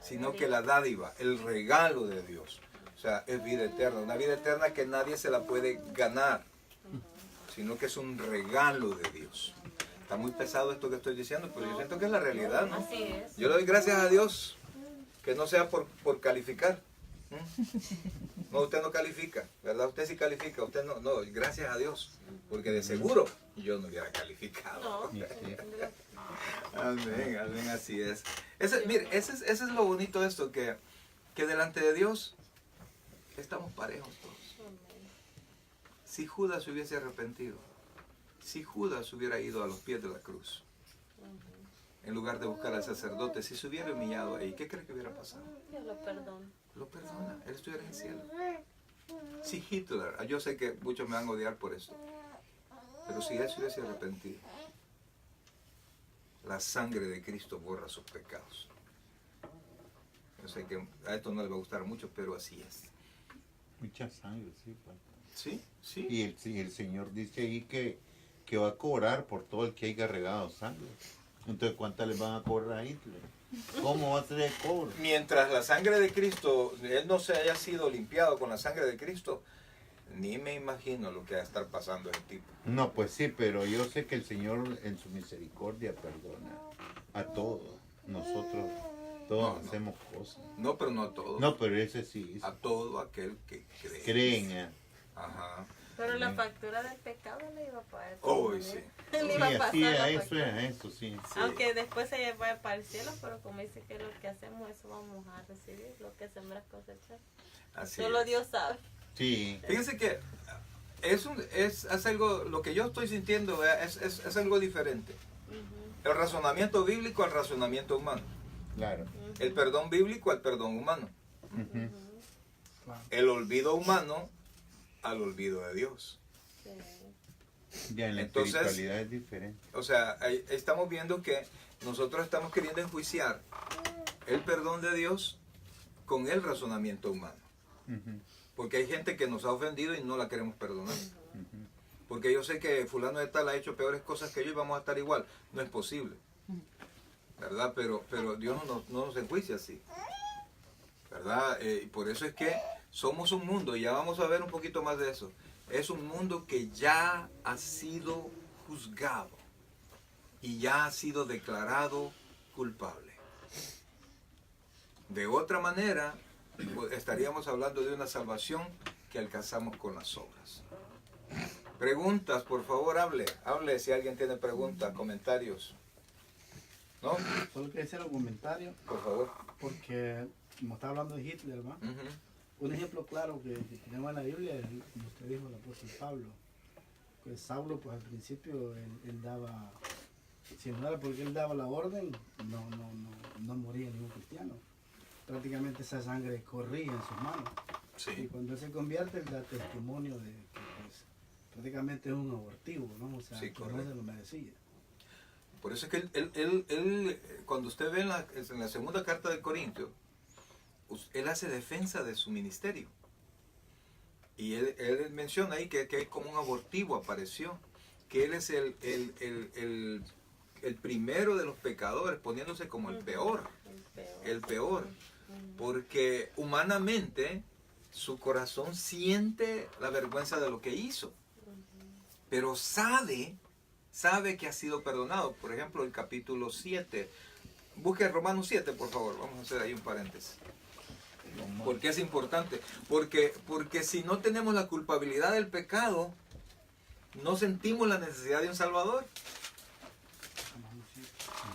sino que la dádiva, el regalo de Dios, o sea, es vida eterna, una vida eterna que nadie se la puede ganar, sino que es un regalo de Dios. Está muy pesado esto que estoy diciendo, pero yo siento que es la realidad, ¿no? Así es. Yo le doy gracias a Dios que no sea por calificar. No, usted no califica, ¿verdad? Usted sí califica, usted no, gracias a Dios, porque de seguro yo no hubiera calificado. No. Amén, amén, así es. Mire, ese es lo bonito de esto, que delante de Dios estamos parejos todos. Si Judas se hubiese arrepentido, si Judas hubiera ido a los pies de la cruz, en lugar de buscar al sacerdote, si se hubiera humillado ahí, ¿qué cree que hubiera pasado? Dios lo perdona. Lo perdona, él estuviera en el cielo. Si Hitler, yo sé que muchos me van a odiar por esto, pero si él se hubiese arrepentido, la sangre de Cristo borra sus pecados. Yo sé que a esto no le va a gustar mucho, pero así es. Mucha sangre, sí, padre. Sí, sí. Y el Señor dice ahí que va a cobrar por todo el que haya regado sangre. Entonces, ¿cuántas le van a cobrar a Hitler? ¿Cómo va a ser el cobro? Mientras la sangre de Cristo, él no se haya sido limpiado con la sangre de Cristo, ni me imagino lo que va a estar pasando ese tipo. No, pues sí, pero yo sé que el Señor en su misericordia perdona a todos. Nosotros todos hacemos cosas. No, pero no a todos. No, pero ese sí. A todo aquel que cree. Creen. Ajá. Pero la factura del pecado le iba a pagar. Sí. Le iba a pasar Sí, la eso factura. es eso, sí. Aunque después se lleva para el cielo, pero como dice que lo que hacemos, eso vamos a recibir, lo que sembras cosechar. Así Solo es. Dios sabe. Sí. Fíjense que es algo, lo que yo estoy sintiendo es algo diferente. El razonamiento bíblico al razonamiento humano. Claro. El perdón bíblico al perdón humano. Ujú. El olvido humano al olvido de Dios. Sí. Ya en la Entonces, espiritualidad es diferente. O sea, ahí estamos viendo que nosotros estamos queriendo enjuiciar el perdón de Dios con el razonamiento humano. Ujú. Porque hay gente que nos ha ofendido y no la queremos perdonar. Ujú. Porque yo sé que fulano de tal ha hecho peores cosas que yo y vamos a estar igual. No es posible. ¿Verdad? Pero Dios no nos enjuicia así. ¿Verdad? Y por eso es que somos un mundo, y ya vamos a ver un poquito más de eso. Es un mundo que ya ha sido juzgado y ya ha sido declarado culpable. De otra manera, pues, estaríamos hablando de una salvación que alcanzamos con las obras. Preguntas, por favor, hable si alguien tiene preguntas, comentarios. ¿No? Solo quería hacer un comentario, Por favor. porque como está hablando de Hitler, ¿va? Ujú. Un ejemplo claro que tenemos en la Biblia es, como usted dijo, el apóstol Pablo. Pues Saulo, pues al principio él daba, si no era porque él daba la orden, no moría ningún cristiano. Prácticamente esa sangre corría en sus manos. Y Sí. cuando él se convierte, él da testimonio de que pues, prácticamente es un abortivo, ¿no? O sea, Sí, que no correcto. se lo merecía. Por eso es que él cuando usted ve en la segunda carta de Corintios, él hace defensa de su ministerio. Y él menciona ahí que como un abortivo apareció, que él es el primero de los pecadores, poniéndose como el peor. El peor. Porque humanamente su corazón siente la vergüenza de lo que hizo. Pero sabe que ha sido perdonado. Por ejemplo, el capítulo 7. Busque Romanos 7, por favor. Vamos a hacer ahí un paréntesis. Porque es importante. Porque si no tenemos la culpabilidad del pecado, no sentimos la necesidad de un Salvador.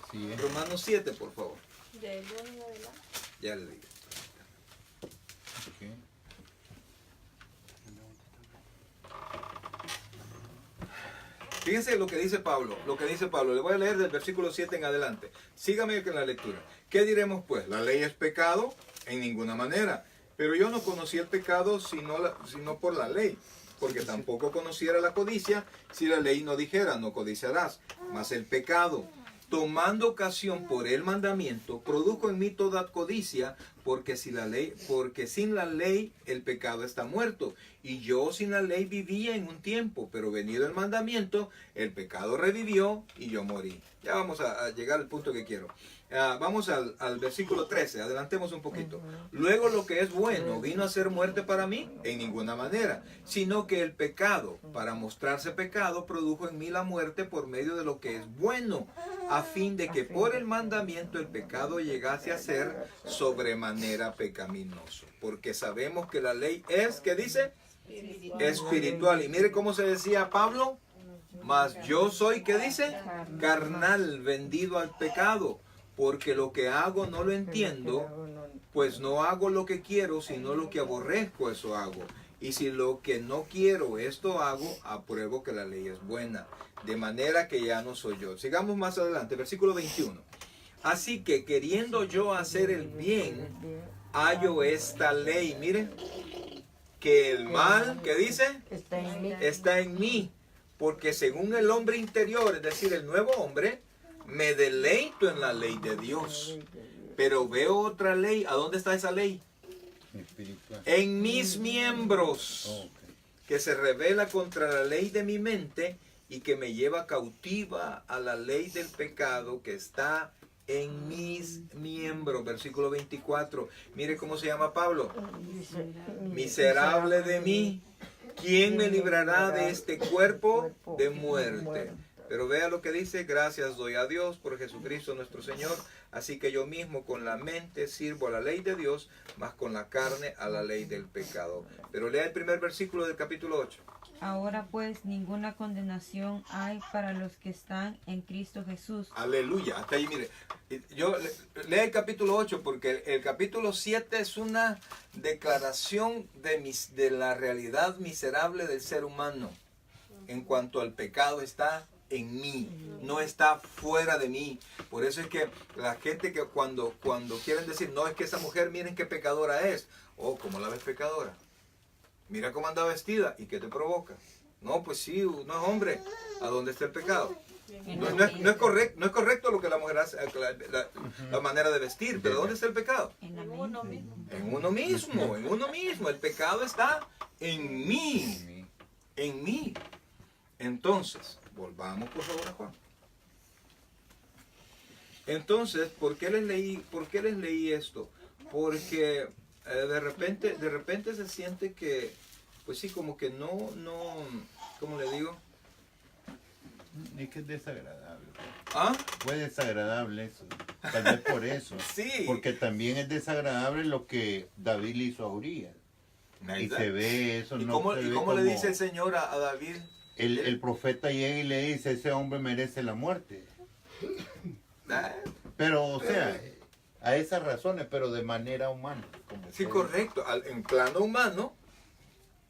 Así es. Romanos 7, por favor. De Dios en adelante. Ya le digo. Ok. Fíjense lo que dice Pablo. Le voy a leer del versículo 7 en adelante. Sígame en la lectura. ¿Qué diremos pues? ¿La ley es pecado? En ninguna manera. Pero yo no conocí el pecado sino por la ley. Porque tampoco conociera la codicia si la ley no dijera, no codiciarás. Mas el pecado, tomando ocasión por el mandamiento, produjo en mí toda codicia, porque sin la ley el pecado está muerto. Y yo sin la ley vivía en un tiempo, pero venido el mandamiento, el pecado revivió y yo morí. Ya vamos a llegar al punto que quiero. Vamos al versículo 13, adelantemos un poquito. Luego lo que es bueno vino a ser muerte para mí en ninguna manera, sino que el pecado, para mostrarse pecado, produjo en mí la muerte por medio de lo que es bueno, a fin de que por el mandamiento el pecado llegase a ser sobremanera pecaminoso. Porque sabemos que la ley es, ¿qué dice? Espiritual. Y mire cómo se decía Pablo, mas yo soy, ¿qué dice? Carnal, vendido al pecado. Porque lo que hago no lo entiendo, pues no hago lo que quiero, sino lo que aborrezco, eso hago. Y si lo que no quiero, esto hago, apruebo que la ley es buena. De manera que ya no soy yo. Sigamos más adelante, versículo 21. Así que queriendo yo hacer el bien, hallo esta ley. Miren, que el mal, ¿qué dice? Está en mí. Porque según el hombre interior, es decir, el nuevo hombre, me deleito en la ley de Dios, pero veo otra ley. ¿A dónde está esa ley? Espiritual. En mis miembros, Ok. que se revela contra la ley de mi mente y que me lleva cautiva a la ley del pecado que está en mis miembros. Versículo 24. Mire cómo se llama Pablo. Miserable de mí, ¿quién me librará de este cuerpo de muerte? Pero vea lo que dice: gracias doy a Dios por Jesucristo nuestro Señor. Así que yo mismo con la mente sirvo a la ley de Dios, mas con la carne a la ley del pecado. Pero lea el primer versículo del capítulo 8. Ahora pues ninguna condenación hay para los que están en Cristo Jesús. Aleluya. Hasta ahí, mire. Lea el capítulo 8 porque el capítulo 7 es una declaración de la realidad miserable del ser humano. En cuanto al pecado está en mí, no está fuera de mí. Por eso es que la gente que cuando quieren decir, no, es que esa mujer, miren qué pecadora es. Oh, ¿cómo la ves pecadora? Mira cómo anda vestida. ¿Y qué te provoca? No, pues sí, no es hombre. ¿A dónde está el pecado? No es correcto lo que la mujer hace, la manera de vestir, pero ¿dónde está el pecado? En Uno mismo. En uno mismo. El pecado está en mí. En mí. Entonces, volvamos por favor a Juan. Entonces, ¿por qué les leí esto? Porque de repente se siente que, pues sí, como que no, ¿cómo le digo? Es que es desagradable. ¿Ah? Fue desagradable eso. Tal vez por eso. Sí. Porque también es desagradable lo que David le hizo a Urias. Y se ve eso. ¿Y no cómo, se y ve cómo le como- dice el Señor a David? El profeta llega y le dice, ese hombre merece la muerte. Ah, Pero, o sea, a esas razones, pero de manera humana. Como sí, todo. correcto. En plano humano,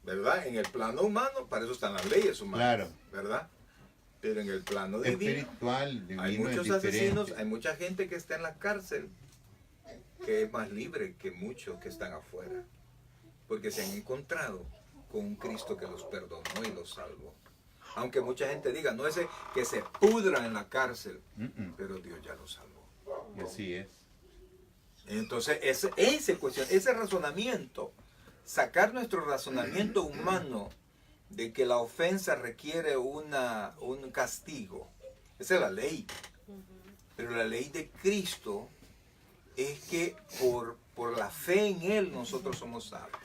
¿verdad? En el plano humano, para eso están las leyes humanas. Claro. ¿Verdad? Pero en el plano divino, Espiritual, divino hay es muchos diferente. asesinos, hay mucha gente que está en la cárcel que es más libre que muchos que están afuera. Porque se han encontrado con un Cristo que los perdonó y los salvó. Aunque mucha gente diga, no, ese que se pudra en la cárcel, pero Dios ya lo salvó. Y así es. Entonces, ese razonamiento, sacar nuestro razonamiento humano de que la ofensa requiere un castigo, esa es la ley. Pero la ley de Cristo es que por la fe en Él nosotros somos salvos.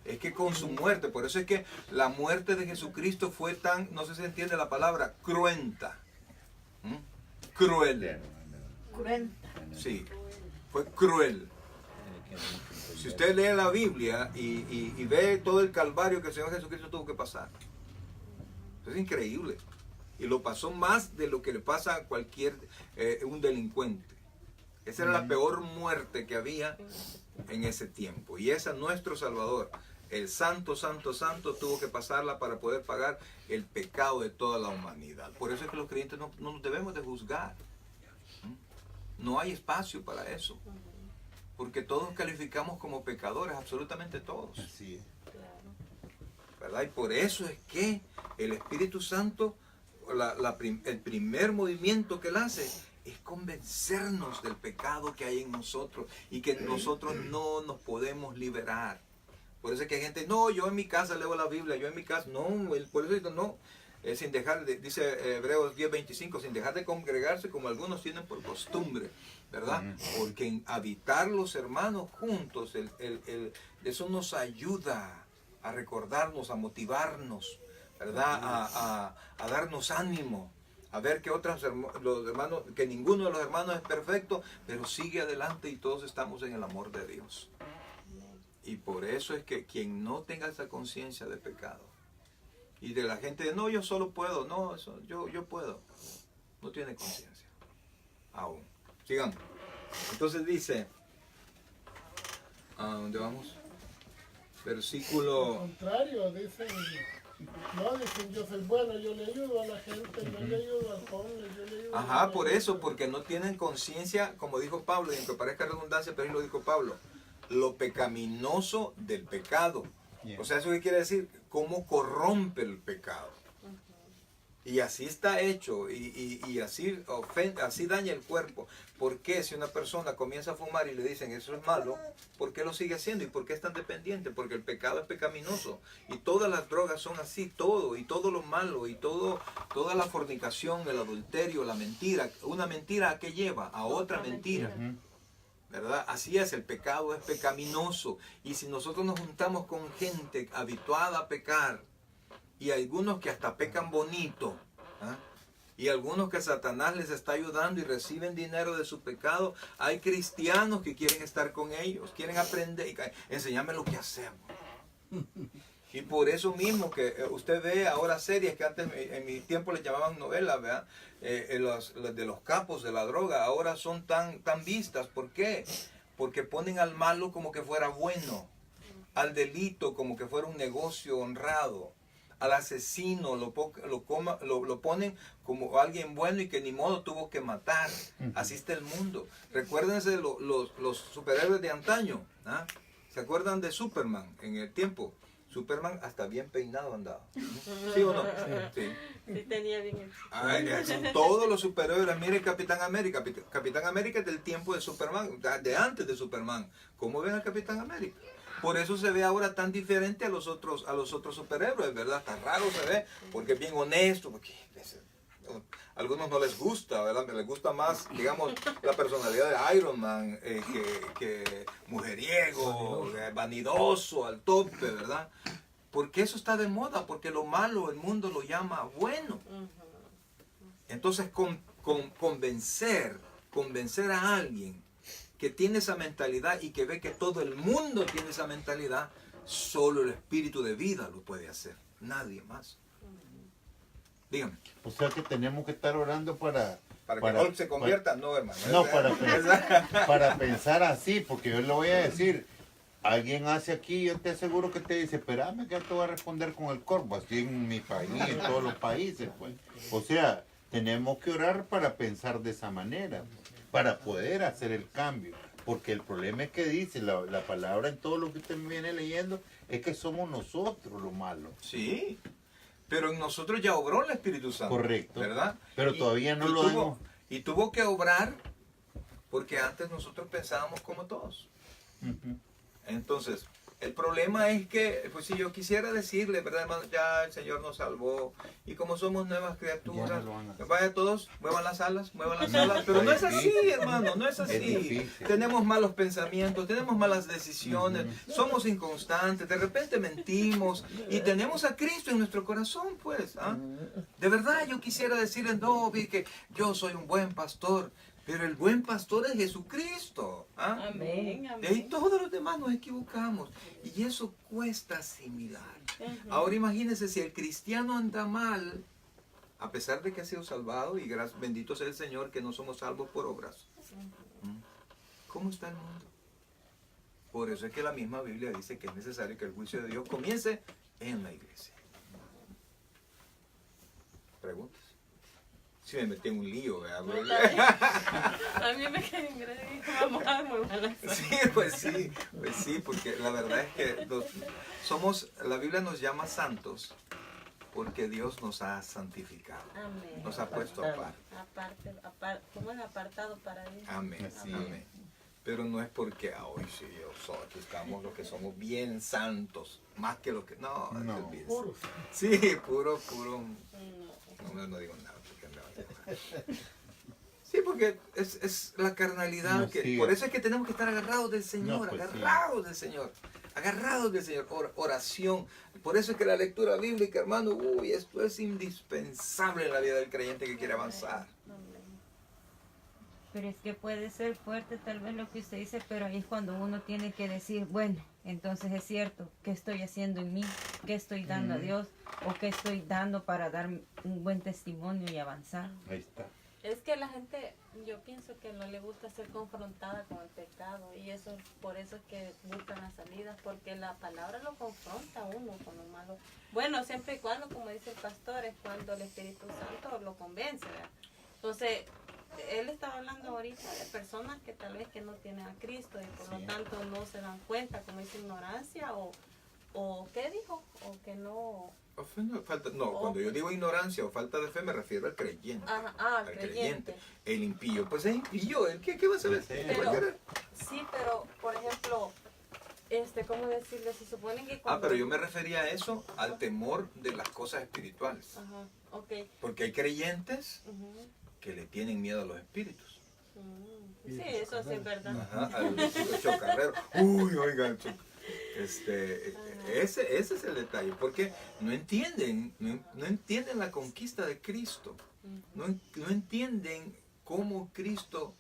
Es que con su muerte, por eso es que la muerte de Jesucristo fue tan, no sé si se entiende la palabra, cruenta. Cruel. Sí, fue cruel. Si usted lee la Biblia y ve todo el calvario que el Señor Jesucristo tuvo que pasar. Es increíble. Y lo pasó más de lo que le pasa a cualquier un delincuente. Esa era la peor muerte que había en ese tiempo. Y esa nuestro Salvador, el Santo, Santo, Santo, tuvo que pasarla para poder pagar el pecado de toda la humanidad. Por eso es que los creyentes no nos debemos de juzgar. No hay espacio para eso. Porque todos calificamos como pecadores, absolutamente todos. Así es. ¿Verdad? Y por eso es que el Espíritu Santo, el primer movimiento que él hace es convencernos del pecado que hay en nosotros y que nosotros no nos podemos liberar. Por eso es que hay gente, no, yo en mi casa leo la Biblia, yo en mi casa, no, por eso dice, no, sin dejar, dice Hebreos 10:25, sin dejar de congregarse como algunos tienen por costumbre, ¿verdad? Porque en habitar los hermanos juntos, eso nos ayuda a recordarnos, a motivarnos, ¿verdad? A darnos ánimo, a ver que los hermanos, que ninguno de los hermanos es perfecto, pero sigue adelante y todos estamos en el amor de Dios. Y por eso es que quien no tenga esa conciencia de pecado y de la gente de no, yo solo puedo, no, eso, yo puedo, no tiene conciencia aún. Sigamos. Entonces dice, ¿a dónde vamos? Versículo. Al contrario, dicen, yo soy bueno, yo le ayudo a la gente, yo le ayudo al joven, yo le ayudo a Ajá, la por gente. eso, porque no tienen conciencia, como dijo Pablo, y aunque parezca redundancia, pero ahí lo dijo Pablo, lo pecaminoso del pecado. Yeah. O sea, ¿eso qué quiere decir? Cómo corrompe el pecado. Y así está hecho, y así, así daña el cuerpo. ¿Por qué si una persona comienza a fumar y le dicen eso es malo, por qué lo sigue haciendo y por qué es tan dependiente? Porque el pecado es pecaminoso. Y todas las drogas son así, todo, y todo lo malo, y toda la fornicación, el adulterio, la mentira. ¿Una mentira a qué lleva? A otra mentira. ¿Verdad? Así es, el pecado es pecaminoso. Y si nosotros nos juntamos con gente habituada a pecar, y algunos que hasta pecan bonito, ¿ah? Y algunos que Satanás les está ayudando y reciben dinero de su pecado, hay cristianos que quieren estar con ellos, quieren aprender, enseñarme lo que hacemos. Y por eso mismo que usted ve ahora series que antes en mi tiempo les llamaban novelas, ¿verdad? De los capos de la droga, ahora son tan vistas. ¿Por qué? Porque ponen al malo como que fuera bueno, al delito como que fuera un negocio honrado, al asesino lo ponen como alguien bueno y que ni modo tuvo que matar. Así está el mundo. Recuérdense los superhéroes de antaño, ¿ah? ¿Se acuerdan de Superman en el tiempo? Superman hasta bien peinado andaba. ¿Sí o no? Sí. Sí, tenía bien el... Ay, todos los superhéroes, mire Capitán América. Capitán América es del tiempo de Superman, de antes de Superman. ¿Cómo ven a Capitán América? Por eso se ve ahora tan diferente a los otros superhéroes, ¿verdad? Tan raro se ve, porque es bien honesto, porque a algunos no les gusta, ¿verdad? Les gusta más, digamos, la personalidad de Iron Man, que mujeriego, vanidoso, al tope, ¿verdad? Porque eso está de moda, porque lo malo el mundo lo llama bueno. Entonces, convencer a alguien que tiene esa mentalidad y que ve que todo el mundo tiene esa mentalidad, solo el espíritu de vida lo puede hacer, nadie más. Dígame. O sea que tenemos que estar orando para que Hulk se convierta, no, hermano. No, para pensar así, porque yo le voy a decir, alguien hace aquí, yo te aseguro que te dice, espérame que te voy a responder con el corvo, así en mi país, en todos los países, pues. O sea, tenemos que orar para pensar de esa manera, para poder hacer el cambio. Porque el problema es que dice la palabra en todo lo que usted me viene leyendo, es que somos nosotros lo malo. Sí, pero en nosotros ya obró el Espíritu Santo. Correcto. ¿Verdad? Pero todavía no lo hemos... Y tuvo que obrar porque antes nosotros pensábamos como todos. Entonces, el problema es que, pues si yo quisiera decirle, ¿verdad, hermano? Ya el Señor nos salvó. Y como somos nuevas criaturas, vaya todos, muevan las alas. Pero no es así, hermano, no es así. Tenemos malos pensamientos, tenemos malas decisiones, somos inconstantes, de repente mentimos y tenemos a Cristo en nuestro corazón, pues. ¿Ah? De verdad yo quisiera decirle, no, vi que yo soy un buen pastor. Pero el buen pastor es Jesucristo. ¿Ah? Amén, Y ahí amén. todos los demás nos equivocamos. Y eso cuesta asimilar. Ujú. Ahora imagínense si el cristiano anda mal, a pesar de que ha sido salvado, y bendito sea el Señor que no somos salvos por obras. ¿Cómo está el mundo? Por eso es que la misma Biblia dice que es necesario que el juicio de Dios comience en la iglesia. ¿Preguntas? Si me metí en un lío, ¿verdad? No, está bien. A mí me cae en grande. Vamos a muy buena. Sí, porque la verdad es que la Biblia nos llama santos porque Dios nos ha santificado, Amén. nos ha puesto aparte. Aparte, ¿cómo es apartado para Dios? Amén, Sí. amén. Pero no es porque hoy sí, aquí estamos los que somos bien santos, más que los que... No, No. eso es bien. Puros. Sí, puro. No. No digo nada. Porque me va a llamar. Sí, porque es la carnalidad. No, Que, sí. por eso es que tenemos que estar agarrados del Señor, No, pues sí. agarrados del Señor. Agarrados del Señor, oración. Por eso es que la lectura bíblica, hermano, esto es indispensable en la vida del creyente que quiere avanzar. Amén. Pero es que puede ser fuerte tal vez lo que usted dice, pero ahí es cuando uno tiene que decir, bueno, entonces es cierto, ¿qué estoy haciendo en mí? ¿Qué estoy dando a Dios? ¿O qué estoy dando para dar un buen testimonio y avanzar? Ahí está. Es que la gente, yo pienso que no le gusta ser confrontada con el pecado y eso por eso es que buscan las salidas, porque la palabra lo confronta a uno con lo malo. Bueno, siempre y cuando, como dice el pastor, es cuando el Espíritu Santo lo convence, ¿verdad? Entonces, él estaba hablando ahorita de personas que tal vez que no tienen a Cristo y por lo tanto no se dan cuenta, como dice ignorancia o ¿qué dijo? O que no... Cuando yo digo ignorancia o falta de fe me refiero al creyente. Ajá, al creyente. El impío, pues es impío. ¿Qué va a saber? ¿Qué va a querer? Sí, pero, por ejemplo, ¿cómo decirle? Se supone que cuando... Pero yo me refería a eso, al temor de las cosas espirituales. Ajá, ok. Porque hay creyentes Ujú. que le tienen miedo a los espíritus. Sí, eso sí es verdad. Ajá, al chocarrero. Uy, oigan, ese es el detalle, porque no entienden la conquista de Cristo. No entienden cómo Cristo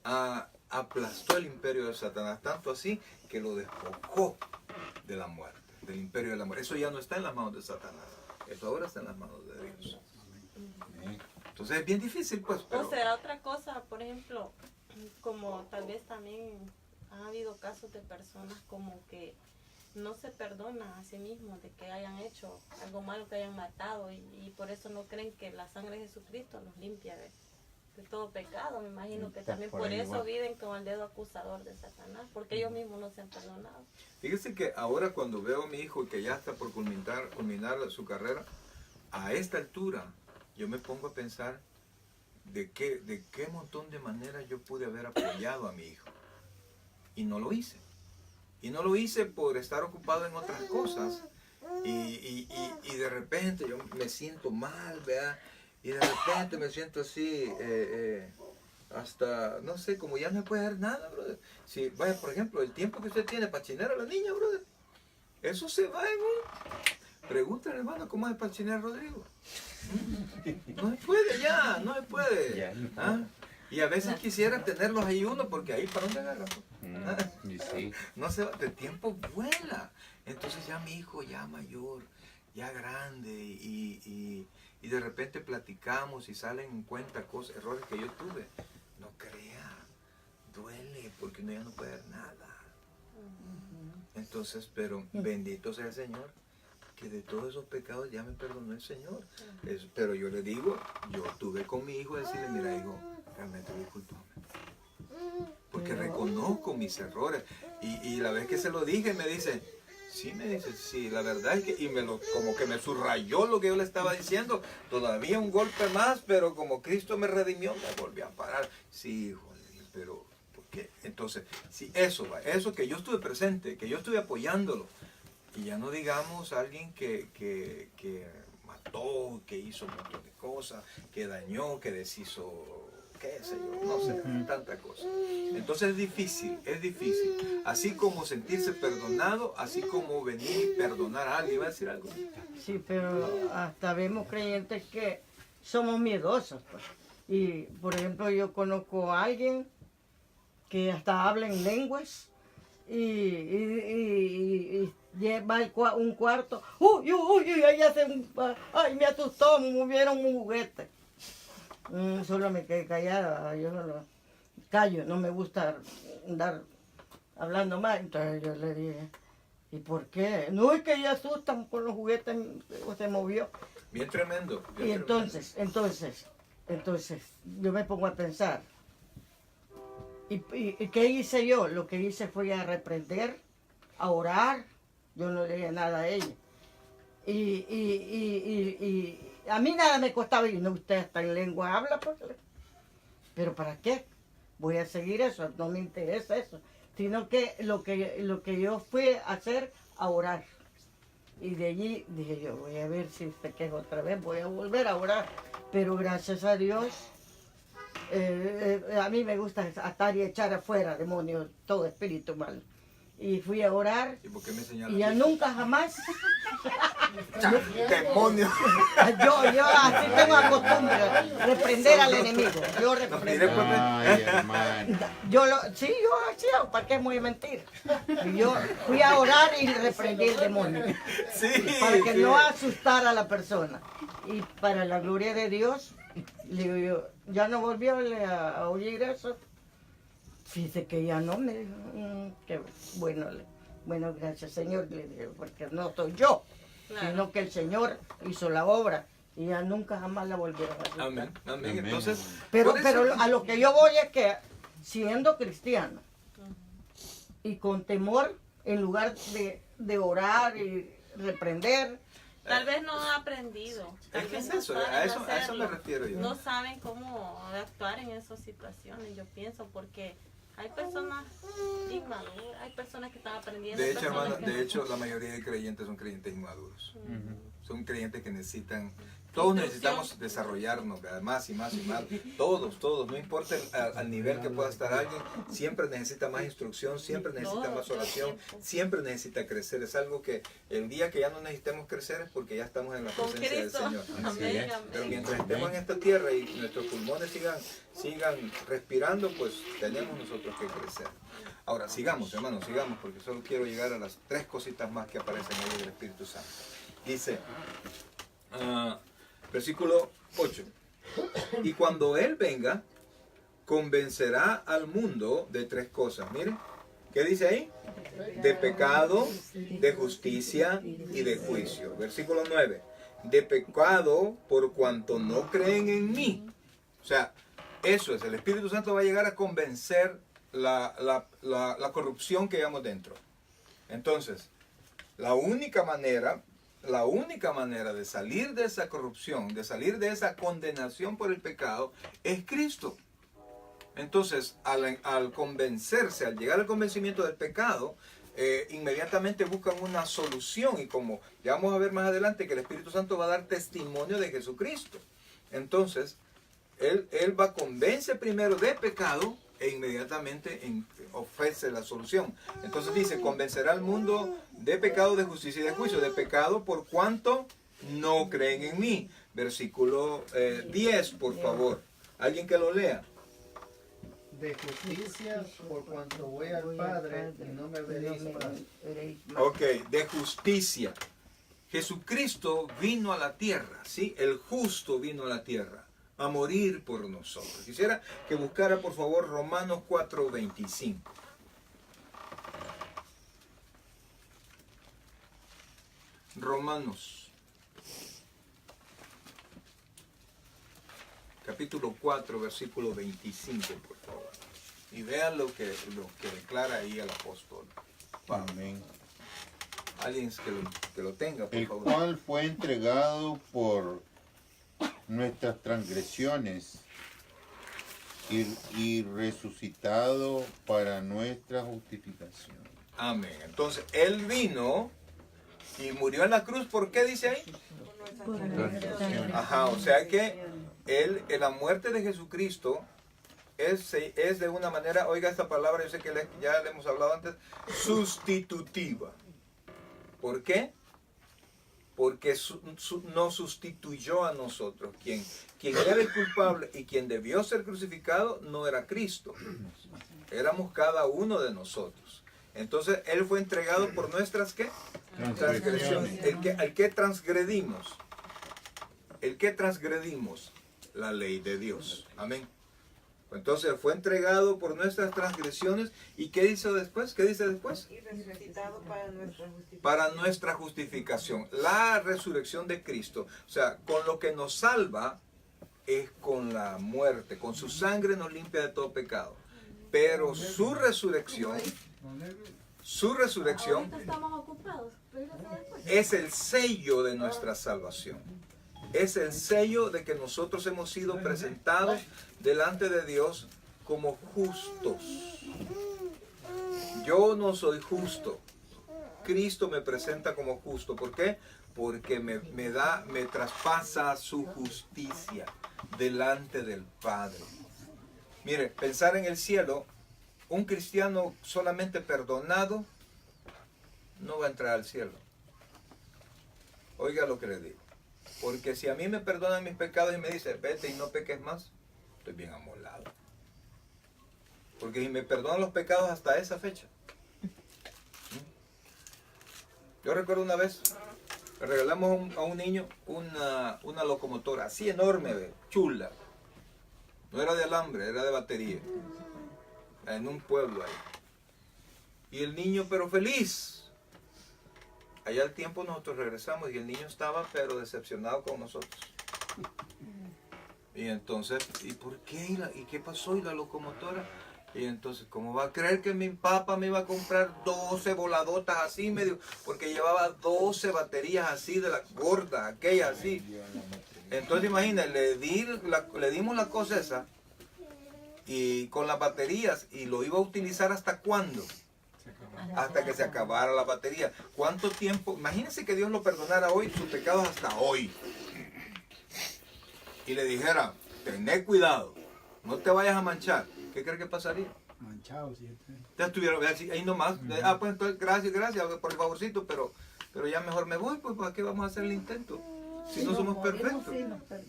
aplastó el imperio de Satanás, tanto así que lo despojó de la muerte, del imperio de la muerte. Eso ya no está en las manos de Satanás, eso ahora está en las manos de Dios. Entonces es bien difícil, pues. Pero, O será otra cosa, por ejemplo, como tal vez también ha habido casos de personas como que no se perdonan a sí mismos de que hayan hecho algo malo, que hayan matado y por eso no creen que la sangre de Jesucristo los limpia de todo pecado. Me imagino que Está también por por ahí, eso igual. viven con el dedo acusador de Satanás, porque ellos mismos no se han perdonado. fíjese que ahora cuando veo a mi hijo que ya está por culminar su carrera, a esta altura yo me pongo a pensar de qué montón de maneras yo pude haber apoyado a mi hijo. Y no lo hice. Y no lo hice por estar ocupado en otras cosas. Y de repente yo me siento mal, ¿verdad? Y de repente me siento así, hasta, no sé, como ya no puede hacer nada, brother. Si, vaya, por ejemplo, el tiempo que usted tiene para chinear a la niña, brother, eso se va en un... Pregúntale, hermano, ¿cómo es para chinear a Rodrigo? No se puede ya, no se puede. Ya, no. ¿Ah? Y a veces quisiera tenerlos ahí uno, porque ahí para dónde agarra. Y sí. No se va, el tiempo vuela. Entonces ya mi hijo ya mayor, ya grande, y de repente platicamos y salen en cuenta cosas, errores que yo tuve. No crea, duele, porque uno ya no puede hacer nada. Entonces, pero bendito sea el Señor, que de todos esos pecados ya me perdonó el Señor. Pero yo le digo, yo tuve con mi hijo decirle, mira hijo, realmente discúlpame. Porque reconozco mis errores. Y la vez que se lo dije me dice, sí, la verdad es que, como que me subrayó lo que yo le estaba diciendo, todavía un golpe más, pero como Cristo me redimió, me volví a parar. Sí, hijo, pero, ¿por qué? Entonces, sí, eso que yo estuve presente, que yo estuve apoyándolo, y ya no digamos alguien que mató, que hizo un montón de cosas, que dañó, que deshizo, qué sé yo, no sé, tanta cosa. Entonces es difícil, así como sentirse perdonado, así como venir y perdonar a alguien. ¿Va a decir algo? Sí, pero hasta vemos creyentes que somos miedosos, pues. Y, por ejemplo, yo conozco a alguien que hasta habla en lenguas y lleva un cuarto. Uy, uy, uy, ahí hace ay, me asustó, me movieron un juguete. Solo me quedé callada, yo no lo callo, no me gusta andar hablando más. Entonces yo le dije, ¿y por qué? No, es que ellos asustan con los juguetes, se movió. Bien tremendo. Y entonces, yo me pongo a pensar, ¿y qué hice yo? Lo que hice fue a reprender, a orar, yo no le dije nada a ella. Y a mí nada me costaba, y no, usted hasta en lengua habla, pues, pero ¿para qué? Voy a seguir eso, no me interesa eso, sino que lo que yo fui a hacer, a orar. Y de allí dije yo, voy a ver si se queja otra vez, voy a volver a orar. Pero gracias a Dios, a mí me gusta atar y echar afuera demonios, todo espíritu malo. Y fui a orar ¿Y por qué me señalas? y ya nunca jamás, ¡Demonio! yo así tengo la costumbre, reprender al enemigo. Yo reprendo. Ay, hermano. Sí, yo hacía, ¿para qué voy a mentir? Y yo fui a orar y reprendí el demonio. Sí. Para que sí. no asustara a la persona. Y para la gloria de Dios, le digo yo, ¿ya no volvió a oír eso? Fíjese que ya no, me dijo, qué bueno, bueno, gracias Señor, le dije, porque no soy yo, sino que el Señor hizo la obra y ya nunca jamás la volvieron a hacer. Amén, amén. Amén. Entonces, Pero por eso- a lo que yo voy es que, siendo cristiano y con temor, en lugar de orar y reprender, Tal vez no ha aprendido. Tal Es que vez es no eso, saben a eso me hacerlo. refiero yo. No saben cómo actuar en esas situaciones, yo pienso, porque hay personas inmaduras, hay personas que están aprendiendo. De hecho, personas hermano, que de no. hecho, la mayoría de creyentes son creyentes inmaduros. Ujú. Son creyentes que necesitan, todos necesitamos desarrollarnos, ¿verdad? Más y más y más. Todos, no importa al nivel que pueda estar alguien, siempre necesita más instrucción, siempre necesita más oración, siempre necesita crecer. Es algo que el día que ya no necesitemos crecer es porque ya estamos en la Con presencia del Cristo. Señor. Amén, es. amén. Pero mientras estemos en esta tierra y nuestros pulmones sigan respirando, pues tenemos nosotros que crecer. Ahora, sigamos, hermanos, sigamos, porque solo quiero llegar a las 3 cositas más que aparecen ahí del Espíritu Santo. Dice, versículo 8, y cuando Él venga, convencerá al mundo de 3 cosas. Miren, ¿qué dice ahí? De pecado, de justicia y de juicio. Versículo 9, de pecado por cuanto no creen en mí. O sea, eso es, el Espíritu Santo va a llegar a convencer la corrupción que llevamos dentro. Entonces, la única manera de salir de esa corrupción, de salir de esa condenación por el pecado, es Cristo. Entonces, al convencerse, al llegar al convencimiento del pecado, inmediatamente buscan una solución, y como ya vamos a ver más adelante que el Espíritu Santo va a dar testimonio de Jesucristo. Entonces, Él va a convencer primero de pecado e inmediatamente ofrece la solución. Entonces dice, convencerá al mundo de pecado, de justicia y de juicio. De pecado por cuanto no creen en mí. Versículo 10, por favor. ¿Alguien que lo lea? De justicia, por cuanto voy al Padre y no me veréis más. Ok, de justicia. Jesucristo vino a la tierra, ¿sí? El justo vino a la tierra a morir por nosotros. Quisiera que buscara, por favor, Romanos 4:25. Romanos, capítulo 4, versículo 25, por favor. Y vean lo que declara ahí el apóstol Pablo. Amén. Alguien que lo tenga, por El favor. cual fue entregado por nuestras transgresiones y resucitado para nuestra justificación. Amén. Entonces, Él vino y murió en la cruz. ¿Por qué dice ahí? Ajá, o sea que Él, en la muerte de Jesucristo, es de una manera, oiga esta palabra, yo sé que ya le hemos hablado antes, sustitutiva. ¿Por qué? porque nos sustituyó a nosotros. Quien era el culpable y quien debió ser crucificado no era Cristo. Éramos cada uno de nosotros. Entonces Él fue entregado por nuestras ¿qué? Transgresiones. El que transgredimos. El que transgredimos la ley de Dios. Amén. Entonces fue entregado por nuestras transgresiones. ¿Y qué dice después? ¿Qué dice después? Y resucitado para nuestra justicia. Para nuestra justificación. La resurrección de Cristo. O sea, con lo que nos salva es con la muerte. Con su sangre nos limpia de todo pecado. Pero su resurrección Ahorita estamos ocupados. Regresa después. es el sello de nuestra salvación. Es el sello de que nosotros hemos sido presentados delante de Dios como justos. Yo no soy justo. Cristo me presenta como justo. ¿Por qué? Porque me traspasa su justicia delante del Padre. Mire, pensar en el cielo, un cristiano solamente perdonado no va a entrar al cielo. Oiga lo que le digo. Porque si a mí me perdonan mis pecados y me dice, vete y no peques más, estoy bien amolado. Porque si me perdonan los pecados hasta esa fecha. Yo recuerdo una vez, le regalamos a un niño una locomotora así enorme, chula. No era de alambre, era de batería. En un pueblo ahí. Y el niño, pero feliz. Allá al tiempo nosotros regresamos y el niño estaba pero decepcionado con nosotros. Y entonces, ¿y por qué? ¿Y qué pasó? ¿Y la locomotora? Y entonces, ¿cómo va a creer que mi papá me iba a comprar 12 voladotas así medio? Porque llevaba 12 baterías así de la gorda, aquella así. Entonces imagina, le dimos la cosa esa y con las baterías y lo iba a utilizar ¿hasta cuándo? Hasta que se acabara la batería. ¿Cuánto tiempo? Imagínense que Dios lo perdonara hoy, sus pecados hasta hoy. Y le dijera, tené cuidado, no te vayas a manchar. ¿Qué crees que pasaría? Manchado, sí. Ya estuvieron ahí nomás. Pues entonces, gracias por el favorcito, pero ya mejor me voy, pues ¿para qué vamos a hacer el intento? Si no somos perfectos.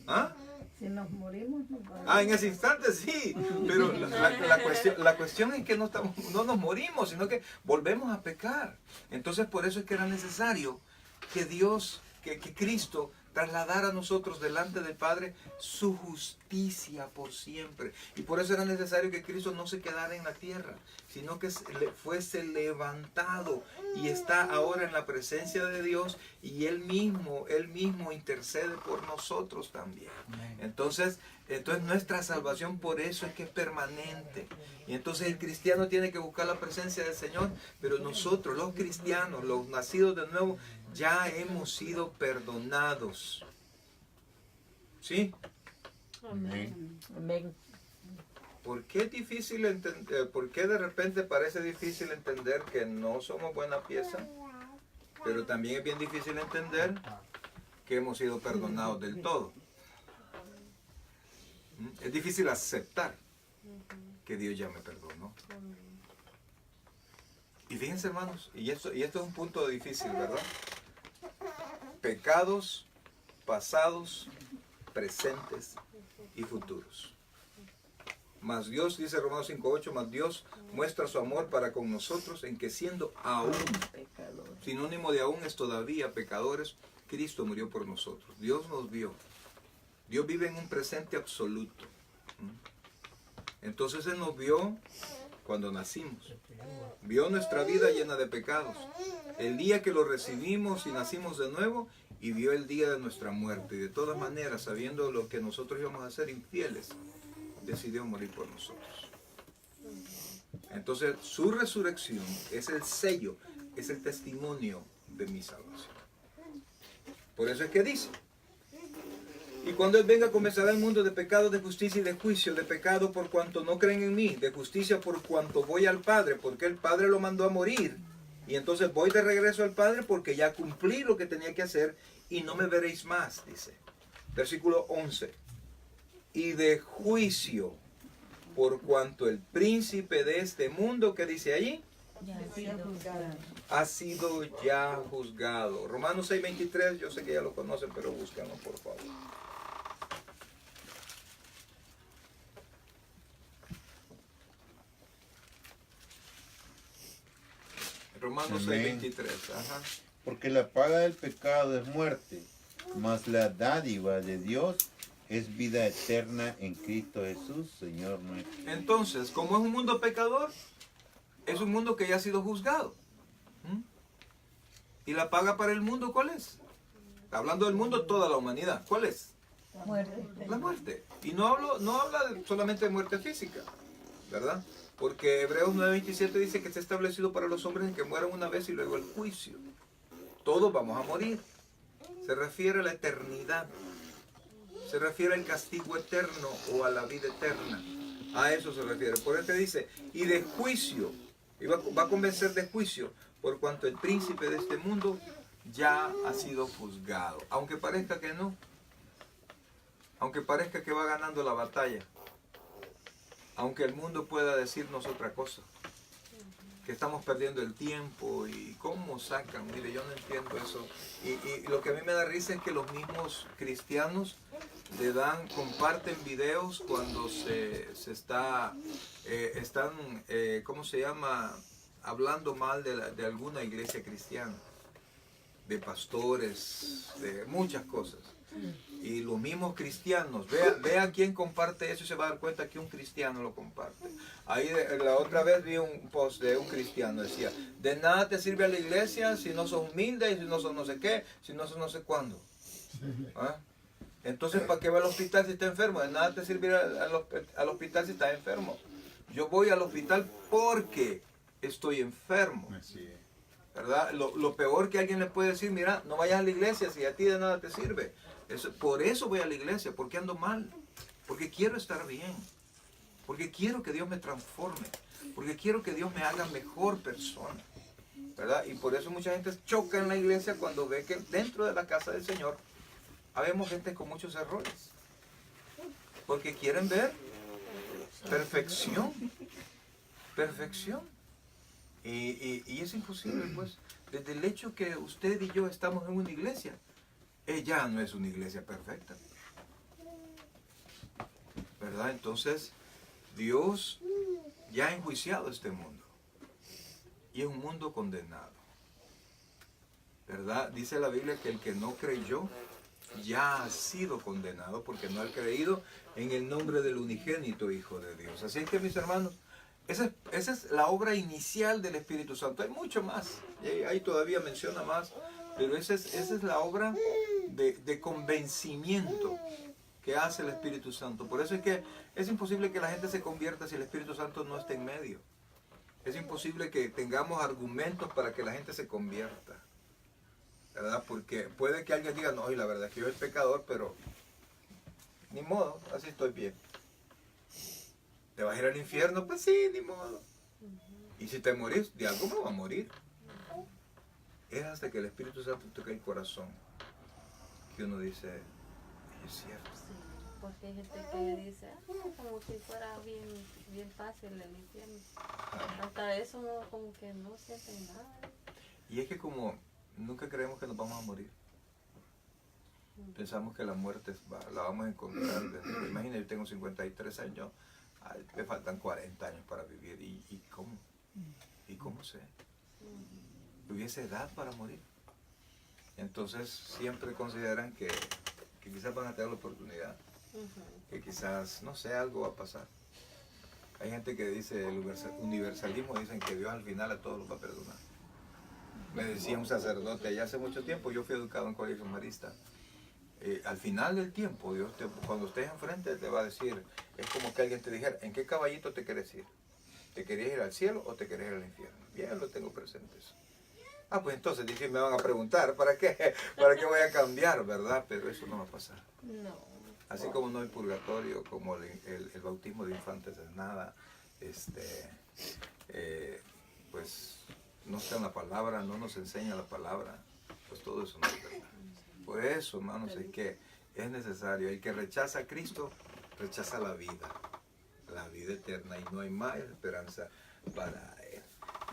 ¿Ah? Si nos morimos, nos vamos. En ese instante sí, pero la cuestión es que no nos morimos, sino que volvemos a pecar. Entonces por eso es que era necesario que Dios, que Cristo trasladara a nosotros delante del Padre su justicia por siempre. Y por eso era necesario que Cristo no se quedara en la tierra, sino que fuese levantado y está ahora en la presencia de Dios y Él mismo intercede por nosotros también. Entonces nuestra salvación por eso es que es permanente. Y entonces el cristiano tiene que buscar la presencia del Señor, pero nosotros, los cristianos, los nacidos de nuevo, ya hemos sido perdonados. ¿Sí? Amén. Amén. ¿Por qué es difícil entender? ¿Por qué de repente parece difícil entender que no somos buena pieza? Pero también es bien difícil entender que hemos sido perdonados del todo. Es difícil aceptar que Dios ya me perdonó. Y fíjense, hermanos, y esto es un punto difícil, ¿verdad? Pecados pasados, presentes y futuros. Mas Dios, dice Romanos 5:8, mas Dios muestra su amor para con nosotros en que siendo aún, sinónimo de aún es todavía pecadores, Cristo murió por nosotros. Dios nos vio. Dios vive en un presente absoluto. Entonces Él nos vio cuando nacimos. Vio nuestra vida llena de pecados. El día que lo recibimos y nacimos de nuevo, y vio el día de nuestra muerte. Y de todas maneras, sabiendo lo que nosotros íbamos a ser infieles, decidió morir por nosotros. Entonces, su resurrección es el sello, es el testimonio de mi salvación. Por eso es que dice, y cuando Él venga comenzará el mundo de pecado, de justicia y de juicio, de pecado por cuanto no creen en mí, de justicia por cuanto voy al Padre, porque el Padre lo mandó a morir. Y entonces voy de regreso al Padre porque ya cumplí lo que tenía que hacer y no me veréis más, dice. Versículo 11. Y de juicio por cuanto el príncipe de este mundo, ¿qué dice allí? Ya ha Ha sido sido juzgado. Ha sido ya juzgado. Romanos 6:23, yo sé que ya lo conocen, pero búscanlo por favor. Romanos Amén. 6:23, ajá. Porque la paga del pecado es muerte, mas la dádiva de Dios es vida eterna en Cristo Jesús, Señor nuestro. Entonces, como es un mundo pecador, es un mundo que ya ha sido juzgado. ¿Mm? ¿Y la paga para el mundo cuál es? Hablando del mundo, toda la humanidad. ¿Cuál es? muerte. La muerte. Y no habla solamente de muerte física, ¿verdad? Porque Hebreos 9:27 dice que está establecido para los hombres en que mueran una vez y luego el juicio. Todos vamos a morir. Se refiere a la eternidad. Se refiere al castigo eterno o a la vida eterna. A eso se refiere. Por eso dice, y de juicio, y va a convencer de juicio, por cuanto el príncipe de este mundo ya ha sido juzgado. Aunque parezca que no. Aunque parezca que va ganando la batalla. Aunque el mundo pueda decirnos otra cosa. Que estamos perdiendo el tiempo y cómo sacan. Mire, yo no entiendo eso. Y lo que a mí me da risa es que los mismos cristianos comparten videos cuando están, ¿cómo se llama? Hablando mal de alguna iglesia cristiana. De pastores, de muchas cosas. Y los mismos cristianos, vea quién comparte eso y se va a dar cuenta que un cristiano lo comparte. Ahí la otra vez vi un post de un cristiano, decía, de nada te sirve a la iglesia si no sos humilde, si no sos no sé qué, si no sos no sé cuándo. ¿Ah? Entonces, ¿para qué va al hospital si está enfermo? De nada te sirve al hospital si estás enfermo. Yo voy al hospital porque estoy enfermo. Así es. ¿Verdad? Lo peor que alguien le puede decir, mira, no vayas a la iglesia si a ti de nada te sirve. Por eso voy a la iglesia, porque ando mal, porque quiero estar bien, porque quiero que Dios me transforme, porque quiero que Dios me haga mejor persona. ¿Verdad? Y por eso mucha gente choca en la iglesia cuando ve que dentro de la casa del Señor habemos gente con muchos errores. Porque quieren ver perfección. Perfección. Y es imposible, pues. Desde el hecho que usted y yo estamos en una iglesia, ella no es una iglesia perfecta. ¿Verdad? Entonces, Dios ya ha enjuiciado este mundo. Y es un mundo condenado. ¿Verdad? Dice la Biblia que el que no creyó ya ha sido condenado porque no ha creído en el nombre del unigénito Hijo de Dios. Así es que, mis hermanos, esa es la obra inicial del Espíritu Santo. Hay mucho más. Ahí todavía menciona más. Pero esa es la obra de convencimiento que hace el Espíritu Santo. Por eso es que es imposible que la gente se convierta si el Espíritu Santo no está en medio. Es imposible que tengamos argumentos para que la gente se convierta. ¿Verdad? Porque puede que alguien diga, no, y la verdad es que yo soy pecador, pero ni modo, así estoy bien. ¿Te vas a ir al infierno? Pues sí, ni modo. Y si te morís, de algo me va a morir. Es hasta que el Espíritu Santo toque el corazón que uno dice, es cierto. Sí, porque hay gente que dice, como si fuera bien fácil el infierno. Hasta eso como que no sienten nada. Y es que como nunca creemos que nos vamos a morir, pensamos que la muerte la vamos a encontrar. Imagínate, yo tengo 53 años, me faltan 40 años para vivir. ¿Y cómo? ¿Y cómo sé? Tuviese edad para morir. Entonces siempre consideran que quizás van a tener la oportunidad, que quizás, no sé, algo va a pasar. Hay gente que dice, el universalismo, dicen que Dios al final a todos los va a perdonar. Me decía un sacerdote allá hace mucho tiempo, yo fui educado en colegio marista. Al final del tiempo, Dios cuando estés enfrente te va a decir, es como que alguien te dijera, ¿en qué caballito te querés ir? ¿Te querías ir al cielo o te querés ir al infierno? Bien, lo tengo presente eso. Pues entonces dije, me van a preguntar, ¿para qué? ¿Para qué voy a cambiar, verdad? Pero eso no va a pasar. No. Así como no hay purgatorio, como el bautismo de infantes es nada, pues no está en la palabra, no nos enseña la palabra, pues todo eso no es verdad. Por eso, hermanos, es que es necesario. El que rechaza a Cristo, rechaza la vida eterna, y no hay más esperanza para él.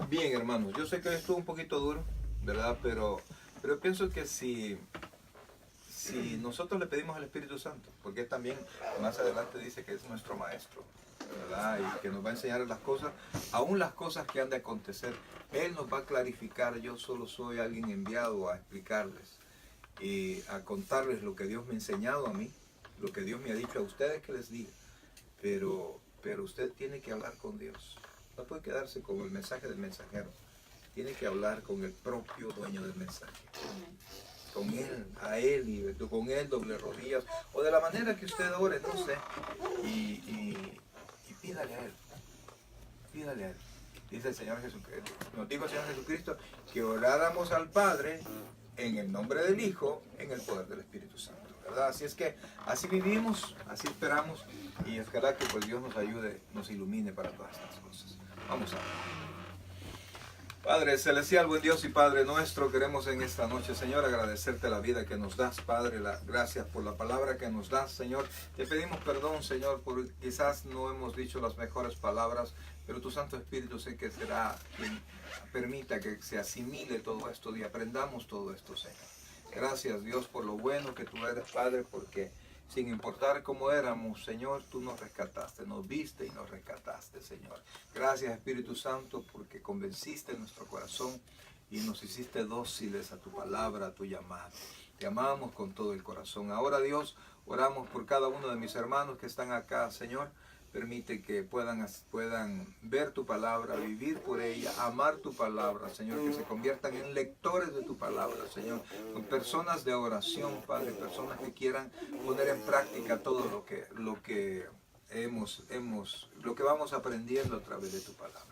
Bien, hermanos, yo sé que estuvo un poquito duro, ¿verdad? Pero pienso que si nosotros le pedimos al Espíritu Santo, porque él también más adelante dice que es nuestro maestro, ¿verdad? Y que nos va a enseñar las cosas, aún las cosas que han de acontecer, él nos va a clarificar. Yo solo soy alguien enviado a explicarles y a contarles lo que Dios me ha enseñado a mí, lo que Dios me ha dicho a ustedes que les diga. Pero usted tiene que hablar con Dios. No puede quedarse con el mensaje del mensajero. Tiene que hablar con el propio dueño del mensaje. Con él, a él, y con él doble rodillas, o de la manera que usted ore, no sé. Y pídale a él. Pídale a él. Dice el Señor Jesucristo. Nos dijo el Señor Jesucristo que oráramos al Padre en el nombre del Hijo, en el poder del Espíritu Santo, ¿verdad? Así es que así vivimos, así esperamos, y ojalá que pues Dios nos ayude, nos ilumine para todas estas cosas. Vamos a ver. Padre celestial, buen Dios y Padre nuestro, queremos en esta noche, Señor, agradecerte la vida que nos das, Padre, gracias por la palabra que nos das, Señor. Te pedimos perdón, Señor, por quizás no hemos dicho las mejores palabras, pero tu Santo Espíritu sé que será quien permita que se asimile todo esto y aprendamos todo esto, Señor. Gracias, Dios, por lo bueno que tú eres, Padre, porque sin importar cómo éramos, Señor, tú nos rescataste, nos viste y nos rescataste, Señor. Gracias, Espíritu Santo, porque convenciste nuestro corazón y nos hiciste dóciles a tu palabra, a tu llamado. Te amamos con todo el corazón. Ahora, Dios, oramos por cada uno de mis hermanos que están acá, Señor. Permite que puedan ver tu palabra, vivir por ella, amar tu palabra, Señor, que se conviertan en lectores de tu palabra, Señor, con personas de oración, Padre, personas que quieran poner en práctica todo lo que vamos aprendiendo a través de tu palabra.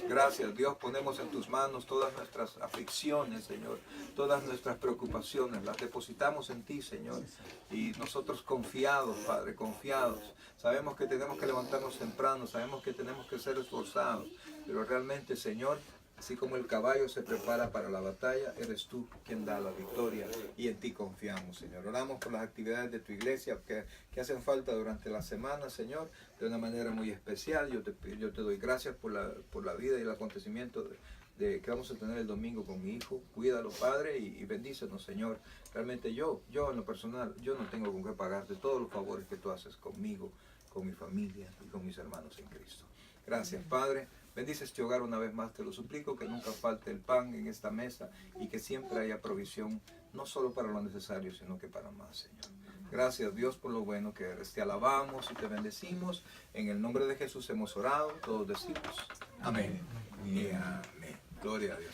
Gracias, Dios, ponemos en tus manos todas nuestras aflicciones, Señor, todas nuestras preocupaciones, las depositamos en ti, Señor, y nosotros confiados, Padre, confiados. Sabemos que tenemos que levantarnos temprano, sabemos que tenemos que ser esforzados, pero realmente, Señor, así como el caballo se prepara para la batalla, eres tú quien da la victoria y en ti confiamos, Señor. Oramos por las actividades de tu iglesia que hacen falta durante la semana, Señor, de una manera muy especial. Yo te doy gracias por la vida y el acontecimiento que vamos a tener el domingo con mi hijo. Cuídalo, Padre, y bendícenos, Señor. Realmente yo en lo personal, yo no tengo con qué pagarte todos los favores que tú haces conmigo, con mi familia y con mis hermanos en Cristo. Gracias, Padre. Bendice este hogar una vez más, te lo suplico, que nunca falte el pan en esta mesa y que siempre haya provisión, no solo para lo necesario, sino que para más, Señor. Gracias, Dios, por lo bueno que eres. Te alabamos y te bendecimos. En el nombre de Jesús hemos orado, todos decimos amén. Y amén. Gloria a Dios.